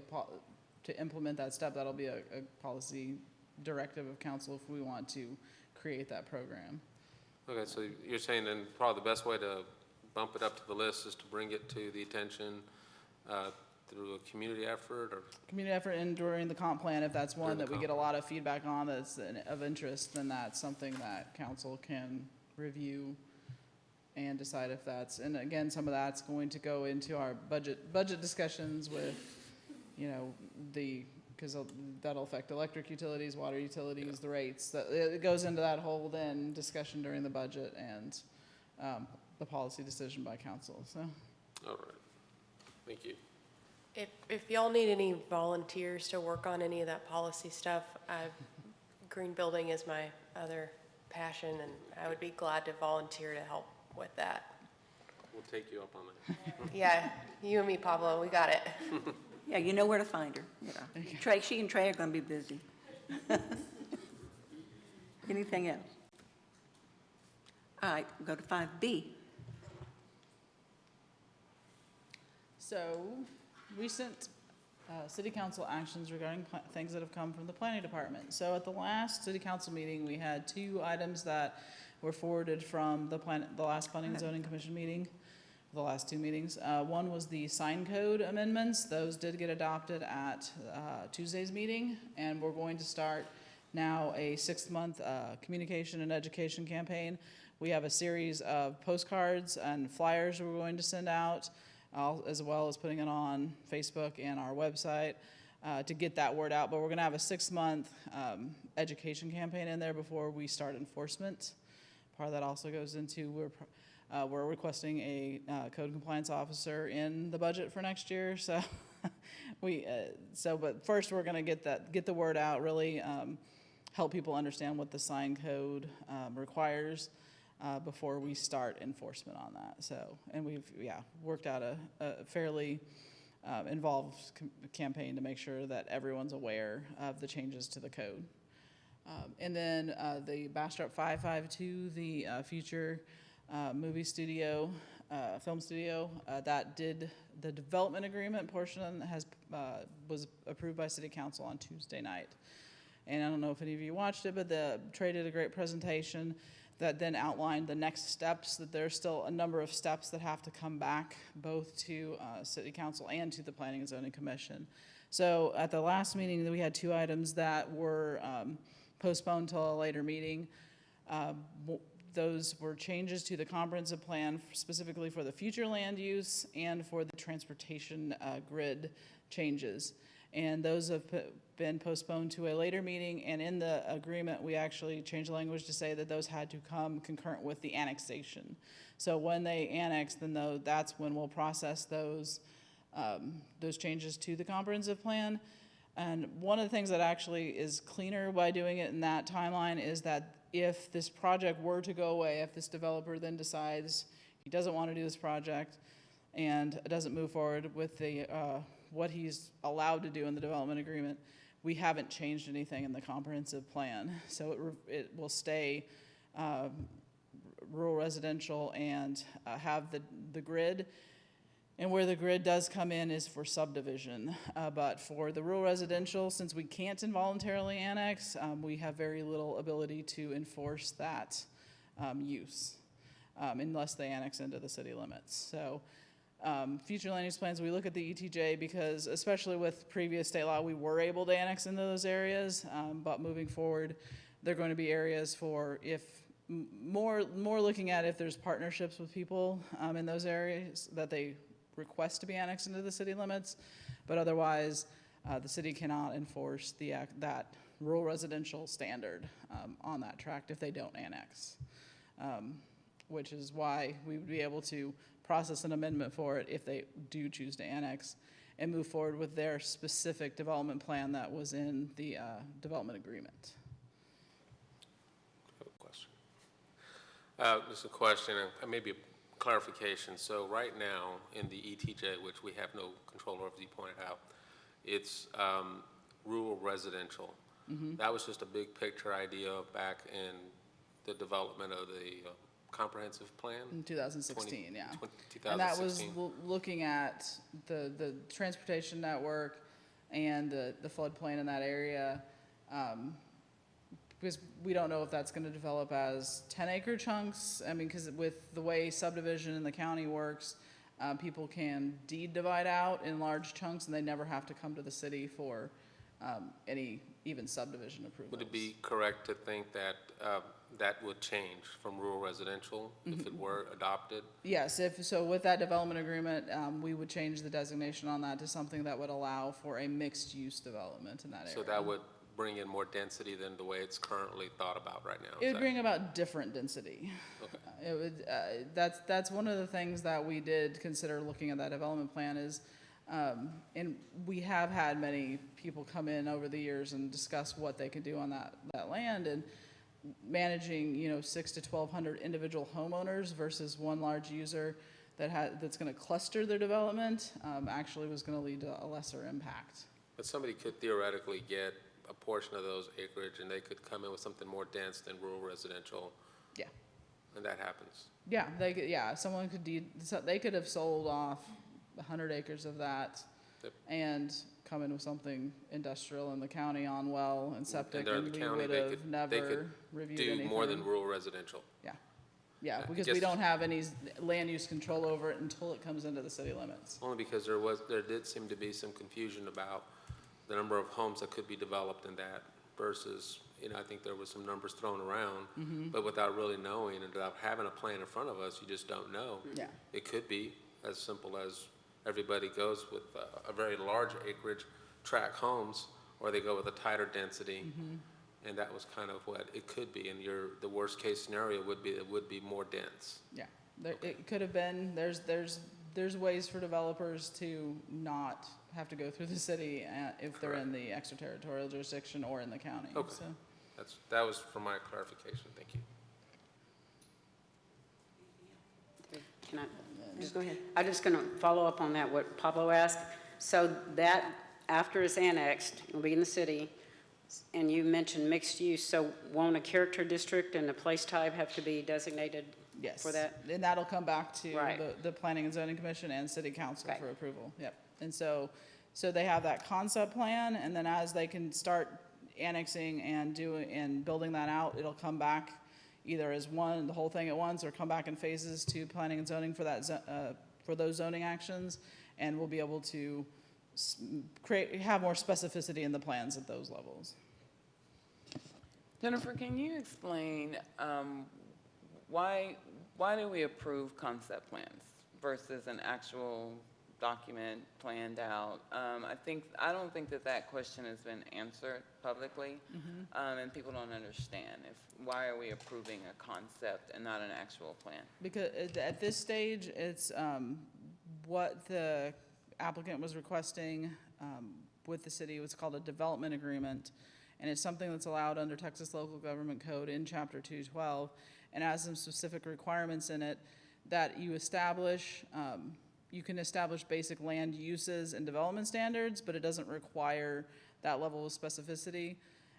to implement that step, that'll be a policy directive of council if we want to create that program. Okay, so you're saying then probably the best way to bump it up to the list is to bring it to the attention through a community effort or? Community effort and during the comp plan, if that's one During the that we comp get a plan. lot of feedback on that's of interest, then that's something that council can review and decide if that's, and again, some of that's going to go into our budget discussions with, you know, because that'll affect electric utilities, water utilities, the rates. It goes into that whole then discussion during the budget and the policy decision by council, so. All right, thank you. If y'all need any volunteers to work on any of that policy stuff, green building is my other passion, and I would be glad to volunteer to help with that. We'll take you up on that. Yeah, you and me, Pablo, we got it. Yeah, you know where to find her. Yeah. Trey, she and Trey are going to be busy. Anything else? All right, go to 5B. So, recent city council actions regarding things that have come from the planning department. So at the last city council meeting, we had 2 items that were forwarded from the last planning and zoning commission meeting, the last 2 meetings. One was the sign code amendments. Those did get adopted at Tuesday's meeting, and we're going to start now a 6-month communication and education campaign. We have a series of postcards and flyers we're going to send out, as well as putting it on Facebook and our website to get that word out. But we're going to have a 6-month education campaign in there before we start enforcement. Part of that also goes into we're requesting a code compliance officer in the budget for next year. So but first we're going to get the word out, really help people understand what the sign code requires. Before we start enforcement on that. So, and we've, worked out a fairly involved campaign to make sure that everyone's aware of the changes to the code. And then the Bastrop 552, the future movie studio, film studio, that did the development agreement portion was approved by City Council on Tuesday night. And I don't know if any of you watched it, but Trey did a great presentation that then outlined the next steps, that there's still a number of steps that have to come back both to City Council and to the Planning and Zoning Commission. So at the last meeting, we had 2 items that were postponed till a later meeting. Those were changes to the comprehensive plan specifically for the future land use and for the transportation grid changes. And those have been postponed to a later meeting, and in the agreement, we actually changed the language to say that those had to come concurrent with the annexation. So when they annex, then that's when we'll process those changes to the comprehensive plan. And one of the things that actually is cleaner by doing it in that timeline is that if this project were to go away, if this developer then decides he doesn't want to do this project and doesn't move forward with the what he's allowed to do in the development agreement, we haven't changed anything in the comprehensive plan. So it will stay rural residential and have the grid. And where the grid does come in is for subdivision. But for the rural residential, since we can't involuntarily annex, we have very little ability to enforce that use unless they annex into the city limits. So future land use plans, we look at the ETJ because especially with previous state law, we were able to annex into those areas. But moving forward, they're going to be areas for more looking at if there's partnerships with people in those areas that they request to be annexed into the city limits. But otherwise, the city cannot enforce that rural residential standard on that tract if they don't annex, which is why we would be able to process an amendment for it if they do choose to annex and move forward with their specific development plan that was in the development agreement. Question. Just a question, and maybe a clarification. So right now in the ETJ, which we have no control over, as you pointed out, it's rural residential. Mm-hmm. That was just a big picture idea back in the development of the comprehensive plan? In 2016, yeah. 2016. And that was looking at the transportation network and the floodplain in that area. Because we don't know if that's gonna develop as 10-acre chunks. I mean, because with the way subdivision in the county works, people can deed divide out in large chunks and they never have to come to the city for any even subdivision approvals. Would it be correct to think that that would change from rural residential if it were adopted? Yes, so with that development agreement, we would change the designation on that to something that would allow for a mixed-use development in that area. So that would bring in more density than the way it's currently thought about right now? It would bring about different density. Okay. It would, that's one of the things that we did consider looking at that development plan is, and we have had many people come in over the years and discuss what they could do on that land, and managing, 6 to 1,200 individual homeowners versus one large user that's gonna cluster their development, actually was gonna lead to a lesser impact. But somebody could theoretically get a portion of those acreage and they could come in with something more dense than rural residential, Yeah. and that happens. Yeah, someone could they could have sold off 100 acres of that Yep. and come in with something industrial in the county on well and septic, they're in and the we county, would they have could never reviewed Do anything. more than rural residential. Yeah, I because guess- we don't have any land use control over it until it comes into the city limits. Only because there did seem to be some confusion about the number of homes that could be developed in that versus, I think there was some numbers thrown around, but without really knowing and without having a plan in front of us, you just don't know. Yeah. It could be as simple as everybody goes with a very large acreage tract homes, or they go with a tighter density. And that was kind of what it could be, and the worst case scenario would be, it would be more dense. Yeah, it could have been, there's ways for developers to not have to go through the city if they're in the extraterritorial jurisdiction or in the county. Okay. So, That was for my clarification, thank you. Can I? Just go ahead. I'm just going to follow up on that, what Pablo asked. So that, after it's annexed, it'll be in the city, and you mentioned mixed use, so won't a character district and a place type have to be designated yes. for that? And that'll come back to Right. the Planning and Zoning Commission and City Council Okay. for approval. Yep. And so they have that concept plan, and then as they can start annexing and building that out, it'll come back either as the whole thing at once, or come back in phases to Planning and Zoning for for those zoning actions, and we'll be able to have more specificity in the plans at those levels. Jennifer, can you explain why do we approve concept plans versus an actual document planned out? I don't think that question has been answered publicly, and people don't understand why are we approving a concept and not an actual plan? Because at this stage, it's what the applicant was requesting with the city. What's called a development agreement, and it's something that's allowed under Texas Local Government Code in Chapter 212, and has some specific requirements in it that you establish. You can establish basic land uses and development standards, but it doesn't require that level of specificity.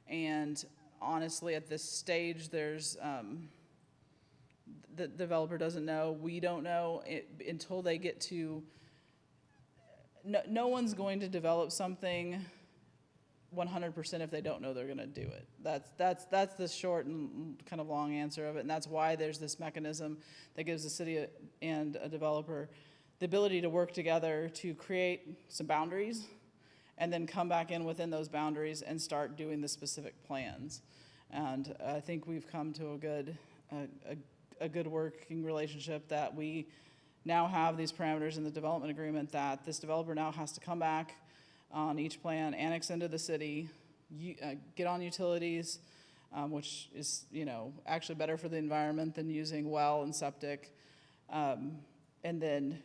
And honestly, at this stage, there's the developer doesn't know, we don't know until they get to. No one's going to develop something 100% if they don't know they're going to do it. That's the short and kind of long answer of it, and that's why there's this mechanism that gives the city and a developer the ability to work together to create some boundaries, and then come back in within those boundaries and start doing the specific plans. And I think we've come to a good working relationship that we now have these parameters in the development agreement that this developer now has to come back on each plan, annex into the city, get on utilities, which is, actually better for the environment than using well and septic. And then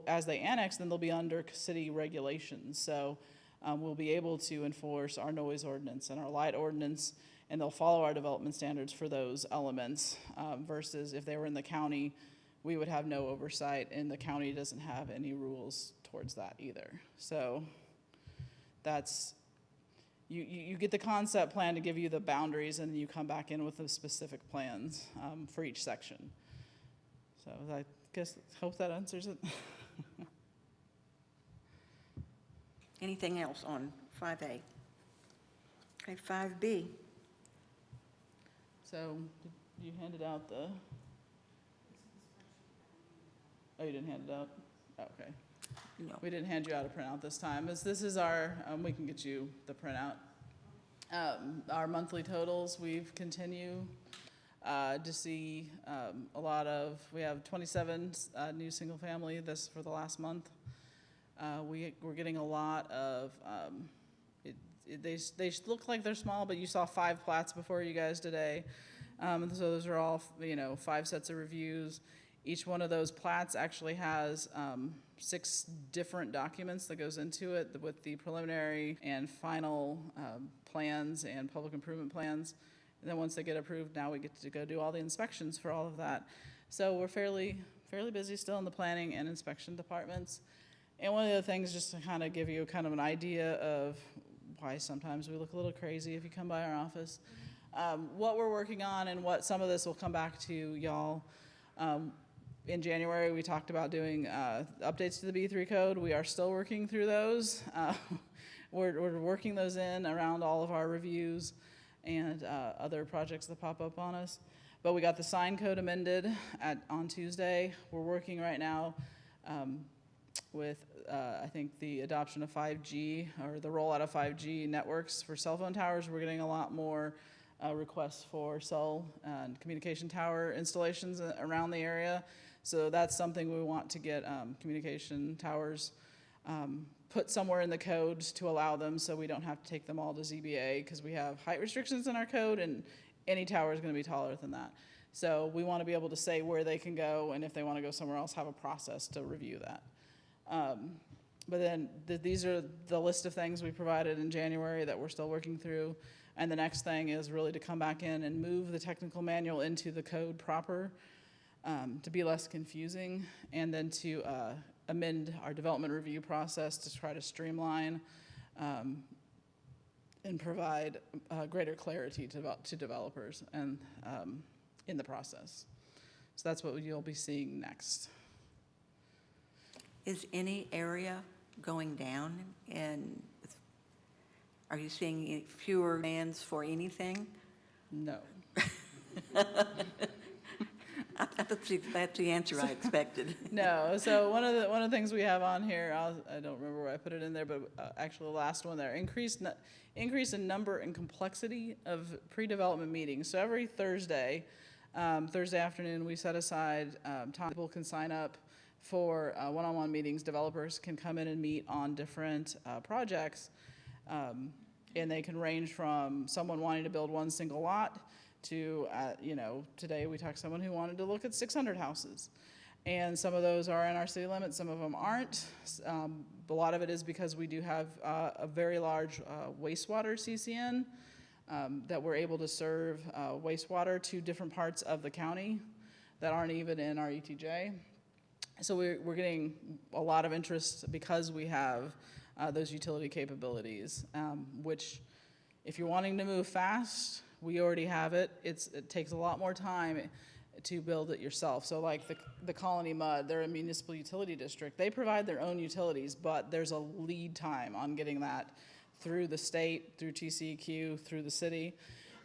as they annex, then they'll be under city regulations. So we'll be able to enforce our noise ordinance and our light ordinance, and they'll follow our development standards for those elements, versus if they were in the county, we would have no oversight, and the county doesn't have any rules towards that either. So that's, you get the concept plan to give you the boundaries, and then you come back in with the specific plans for each section. So I guess, hope that answers it. Anything else on 5A? Okay, 5B. So you handed out the, oh, you didn't hand it out? Oh, okay. No. We didn't hand you out a printout this time. This is our, we can get you the printout. Our monthly totals, we've continued to see a lot of, we have 27 new single family this for the last month. We're getting a lot of, they look like they're small, but you saw 5 plats before you guys today. So those are all, 5 sets of reviews. Each one of those plats actually has 6 different documents that goes into it with the preliminary and final plans and public improvement plans. And then once they get approved, now we get to go do all the inspections for all of that. So we're fairly busy still in the planning and inspection departments. And one of the things, just to kind of give you kind of an idea of why sometimes we look a little crazy if you come by our office, what we're working on and what some of this will come back to y'all. In January, we talked about doing updates to the B3 code. We are still working through those. We're working those in around all of our reviews and other projects that pop up on us. But we got the sign code amended on Tuesday. We're working right now with, I think, the adoption of 5G or the rollout of 5G networks for cell phone towers. We're getting a lot more requests for cell and communication tower installations around the area. So that's something we want to get communication towers put somewhere in the code to allow them, so we don't have to take them all to ZBA, because we have height restrictions in our code and any tower is going to be taller than that. So we want to be able to say where they can go, and if they want to go somewhere else, have a process to review that. But then these are the list of things we provided in January that we're still working through. And the next thing is really to come back in and move the technical manual into the code proper, to be less confusing, and then to amend our development review process to try to streamline and provide greater clarity to developers and in the process. So that's what you'll be seeing next. Is any area going down, and are you seeing fewer demands for anything? No. That's the answer I expected. No. So one of the things we have on here, I don't remember where I put it in there, but actually the last one there, increase in number and complexity of pre-development meetings. So every Thursday afternoon, we set aside time people can sign up for one-on-one meetings. Developers can come in and meet on different projects, and they can range from someone wanting to build one single lot to, today we talked to someone who wanted to look at 600 houses. And some of those are in our city limits, some of them aren't. A lot of it is because we do have a very large wastewater CCN that we're able to serve wastewater to different parts of the county that aren't even in our ETJ. So we're getting a lot of interest because we have those utility capabilities, which if you're wanting to move fast, we already have it. It takes a lot more time to build it yourself. So like the Colony Mud, they're a municipal utility district. They provide their own utilities, but there's a lead time on getting that through the state, through TCEQ, through the city.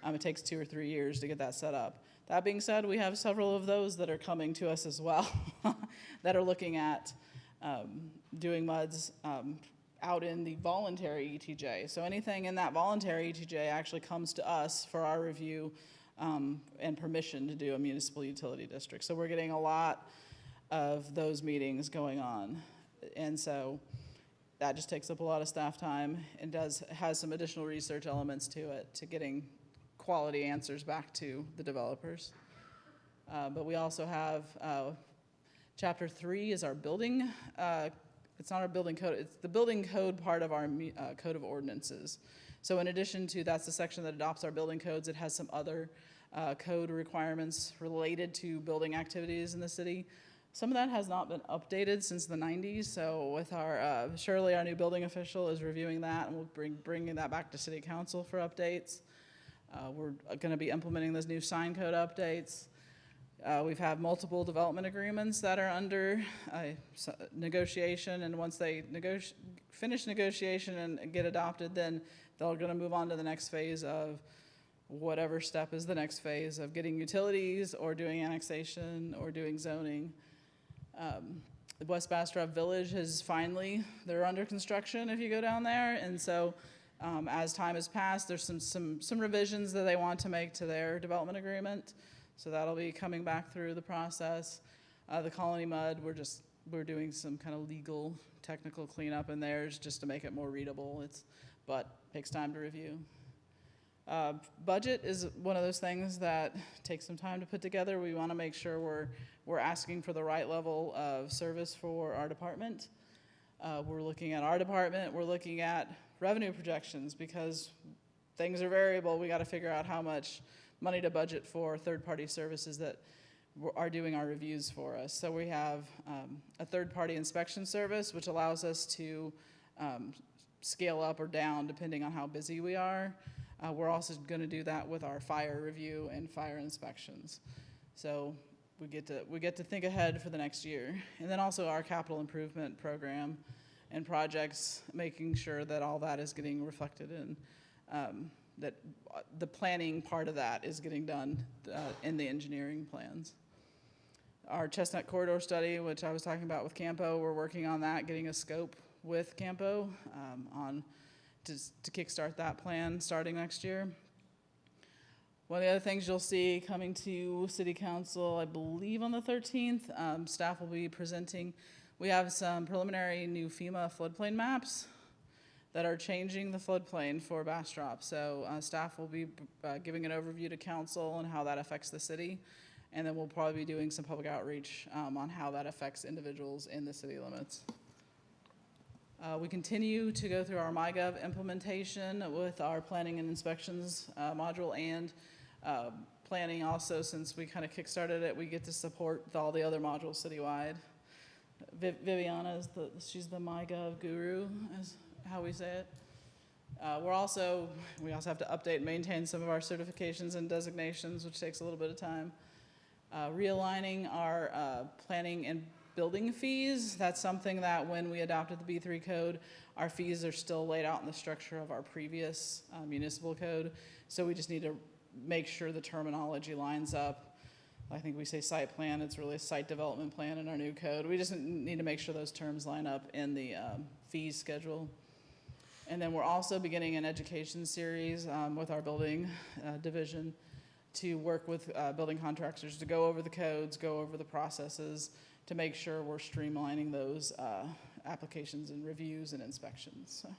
It takes 2 or 3 years to get that set up. That being said, we have several of those that are coming to us as well that are looking at doing MUDs out in the voluntary ETJ. So anything in that voluntary ETJ actually comes to us for our review and permission to do a municipal utility district. So we're getting a lot of those meetings going on. And so that just takes up a lot of staff time and has some additional research elements to it, to getting quality answers back to the developers. But we also have Chapter 3 is our building. It's not our building code, it's the building code part of our code of ordinances. So in addition to, that's the section that adopts our building codes, it has some other code requirements related to building activities in the city. Some of that has not been updated since the 90s, so with our, Shirley, our new building official, is reviewing that, and we'll bringing that back to city council for updates. We're gonna be implementing those new sign code updates. We've had multiple development agreements that are under negotiation, and once they finish negotiation and get adopted, then they're gonna move on to the next phase of whatever step is the next phase of getting utilities or doing annexation or doing zoning. The West Bastrop Village has finally, they're under construction if you go down there, and so as time has passed, there's some revisions that they want to make to their development agreement, so that'll be coming back through the process. The Colony Mud, we're doing some kind of legal, technical cleanup in theirs just to make it more readable. But takes time to review. Budget is one of those things that takes some time to put together. We want to make sure we're asking for the right level of service for our department. We're looking at our department. We're looking at revenue projections because things are variable. We got to figure out how much money to budget for third-party services that are doing our reviews for us. So we have a third-party inspection service, which allows us to scale up or down depending on how busy we are. We're also going to do that with our fire review and fire inspections. So we get to think ahead for the next year. And then also our capital improvement program and projects, making sure that all that is getting reflected in, that the planning part of that is getting done in the engineering plans. Our Chestnut Corridor study, which I was talking about with Campo, we're working on that, getting a scope with Campo to kickstart that plan starting next year. One of the other things you'll see coming to City Council, I believe on the 13th, staff will be presenting. We have some preliminary new FEMA floodplain maps that are changing the floodplain for Bastrop. So staff will be giving an overview to council and how that affects the city. And then we'll probably be doing some public outreach on how that affects individuals in the city limits. We continue to go through our MyGov implementation with our planning and inspections module, and planning also, since we kind of kickstarted it, we get to support all the other modules citywide. Viviana she's the MyGov guru, is how we say it. We also have to update and maintain some of our certifications and designations, which takes a little bit of time. Realigning our planning and building fees, that's something that when we adopted the B3 code, our fees are still laid out in the structure of our previous municipal code. So we just need to make sure the terminology lines up. I think we say site plan, it's really a site development plan in our new code. We just need to make sure those terms line up in the fees schedule. And then we're also beginning an education series with our building division to work with building contractors to go over the codes, go over the processes, to make sure we're streamlining those applications and reviews and inspections. So.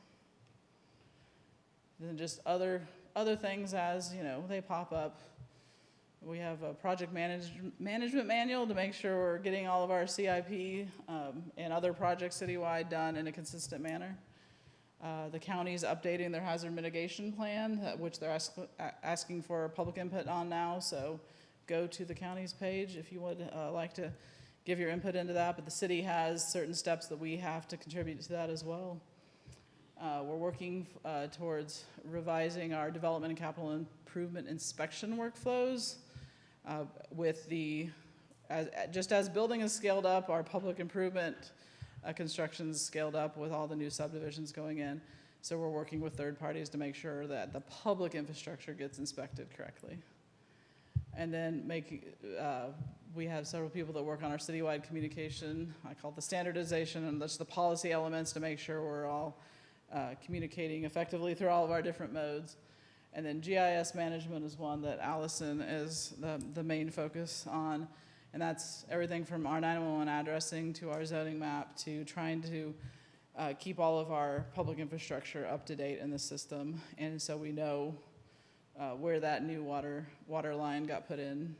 Then just other things as, they pop up. We have a project management manual to make sure we're getting all of our CIP and other projects citywide done in a consistent manner. The county's updating their hazard mitigation plan, which they're asking for public input on now. So go to the county's page if you would like to give your input into that, but the city has certain steps that we have to contribute to that as well. We're working towards revising our development and capital improvement inspection workflows with just as building is scaled up, our public improvement construction's scaled up with all the new subdivisions going in. So we're working with third parties to make sure that the public infrastructure gets inspected correctly. And then we have several people that work on our citywide communication. I call it the standardization, and that's the policy elements to make sure we're all communicating effectively through all of our different modes. And then GIS management is one that Allison is the main focus on. And that's everything from our 911 addressing to our zoning map to trying to keep all of our public infrastructure up to date in the system. And so we know where that new water line got put in,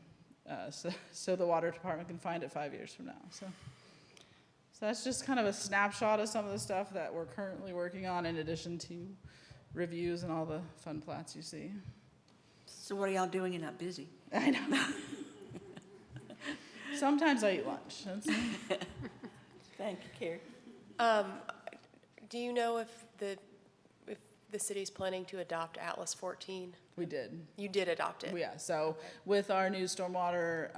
so the water department can find it 5 years from now. So that's just kind of a snapshot of some of the stuff that we're currently working on, in addition to reviews and all the fun plats you see. So what are y'all doing? You're not busy. I know. Sometimes I eat lunch. Thank you, Carrie. Do you know if the city's planning to adopt Atlas 14? We did. You did adopt it? Yeah, so with our new stormwater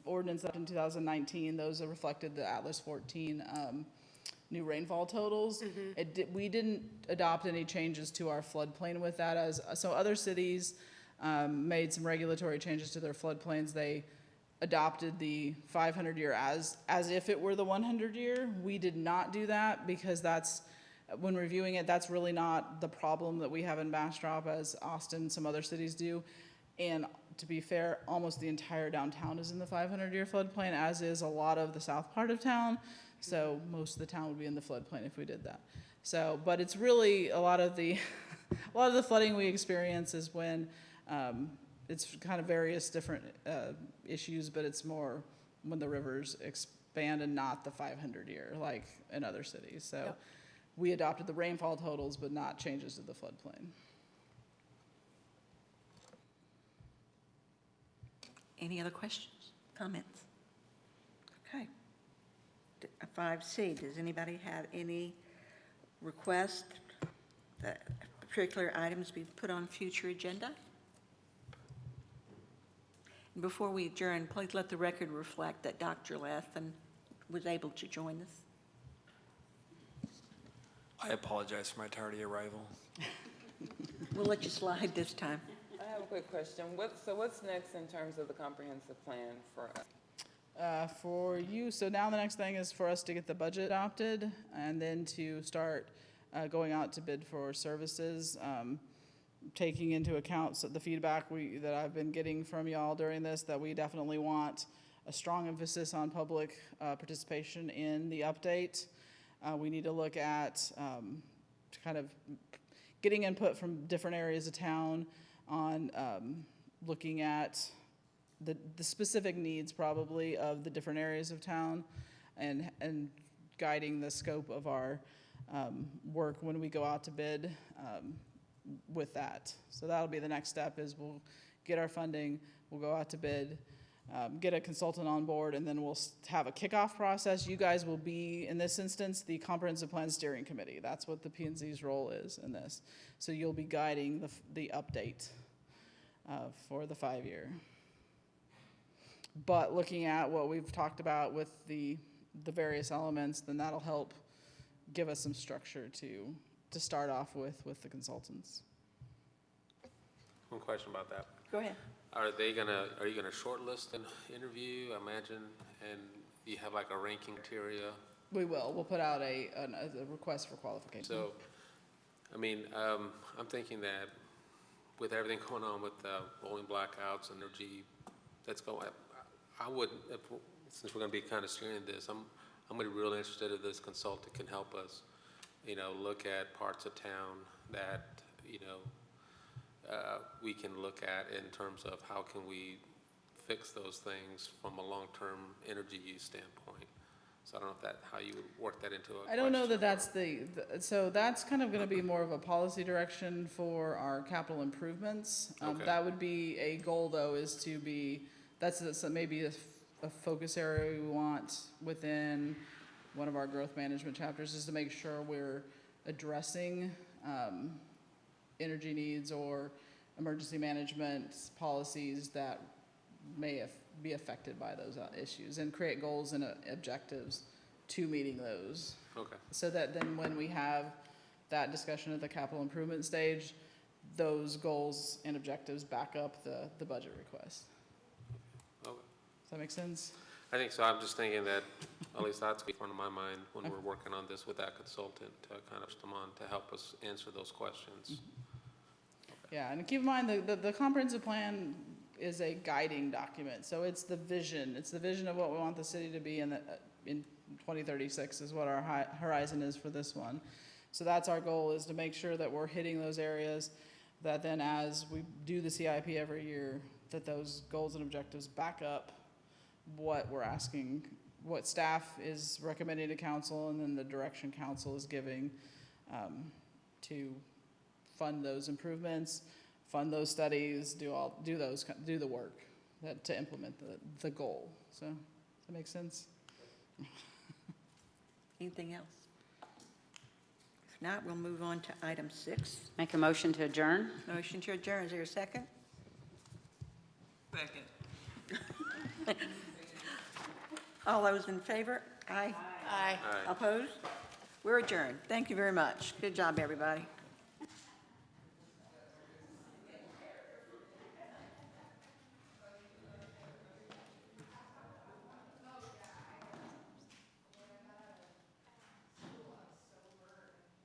ordinance up in 2019, those have reflected the Atlas 14 new rainfall totals. We didn't adopt any changes to our floodplain with that, so other cities made some regulatory changes to their floodplains. They adopted the 500-year as if it were the 100-year. We did not do that because when reviewing it, that's really not the problem that we have in Bastrop as Austin and some other cities do. And to be fair, almost the entire downtown is in the 500-year floodplain, as is a lot of the south part of town. So most of the town would be in the floodplain if we did that. So, but it's really a lot of the flooding we experience is when it's kind of various different issues, but it's more when the rivers expand and not the 500-year like in other cities. So. Yep. We adopted the rainfall totals, but not changes to the floodplain. Any other questions, comments? Okay. 5C, does anybody have any request that particular items be put on future agenda? And before we adjourn, please let the record reflect that Dr. Lathan was able to join us. I apologize for my tardy arrival. We'll let you slide this time. I have a quick question. What's next in terms of the comprehensive plan for us? For you, so now the next thing is for us to get the budget adopted and then to start going out to bid for services, taking into account the feedback that I've been getting from y'all during this, that we definitely want a strong emphasis on public participation in the update. We need to look at kind of getting input from different areas of town on looking at the specific needs probably of the different areas of town and guiding the scope of our work when we go out to bid with that. So that'll be the next step is we'll get our funding, we'll go out to bid, get a consultant on board, and then we'll have a kickoff process. You guys will be, in this instance, the Comprehensive Plan Steering Committee. That's what the P&Z's role is in this. So you'll be guiding the update for the 5-year. But looking at what we've talked about with the various elements, then that'll help give us some structure to start off with the consultants. One question about that. Go ahead. Are you gonna shortlist an interview, I imagine, and you have like a ranking criteria? We will. We'll put out a request for qualification. So, I mean, I'm thinking that with everything going on with rolling blackouts, energy that's going, I would, since we're gonna be kind of steering this, I'm gonna be really interested if this consultant can help us, look at parts of town that, we can look at in terms of how can we fix those things from a long-term energy use standpoint. So I don't know how you would work that into a I don't know question. that that's so that's kind of going to be more of a policy direction for our capital improvements. Okay. That would be a goal, though, is to be, that's maybe a focus area we want within one of our growth management chapters, is to make sure we're addressing energy needs or emergency management policies that may be affected by those issues, and create goals and objectives to meeting those. Okay. So that then when we have that discussion at the capital improvement stage, those goals and objectives back up the budget request. Okay. Does that make sense? I think so. I'm just thinking that, at least that's in front of my mind when we're working on this with that consultant to kind of come on to help us answer those questions. Yeah, and keep in mind the comprehensive plan is a guiding document. So it's the vision. It's the vision of what we want the city to be in 2036 is what our horizon is for this one. So that's our goal, is to make sure that we're hitting those areas, that then as we do the CIP every year, that those goals and objectives back up what we're asking, what staff is recommending to council, and then the direction council is giving to fund those improvements, fund those studies, do the work to implement the goal. So. that make sense? Anything else? If not, we'll move on to item 6. Make a motion to adjourn? Motion to adjourn, is there a second? Second. All those in favor? Aye. Aye. All right. Opposed? We're adjourned. Thank you very much. Good job, everybody.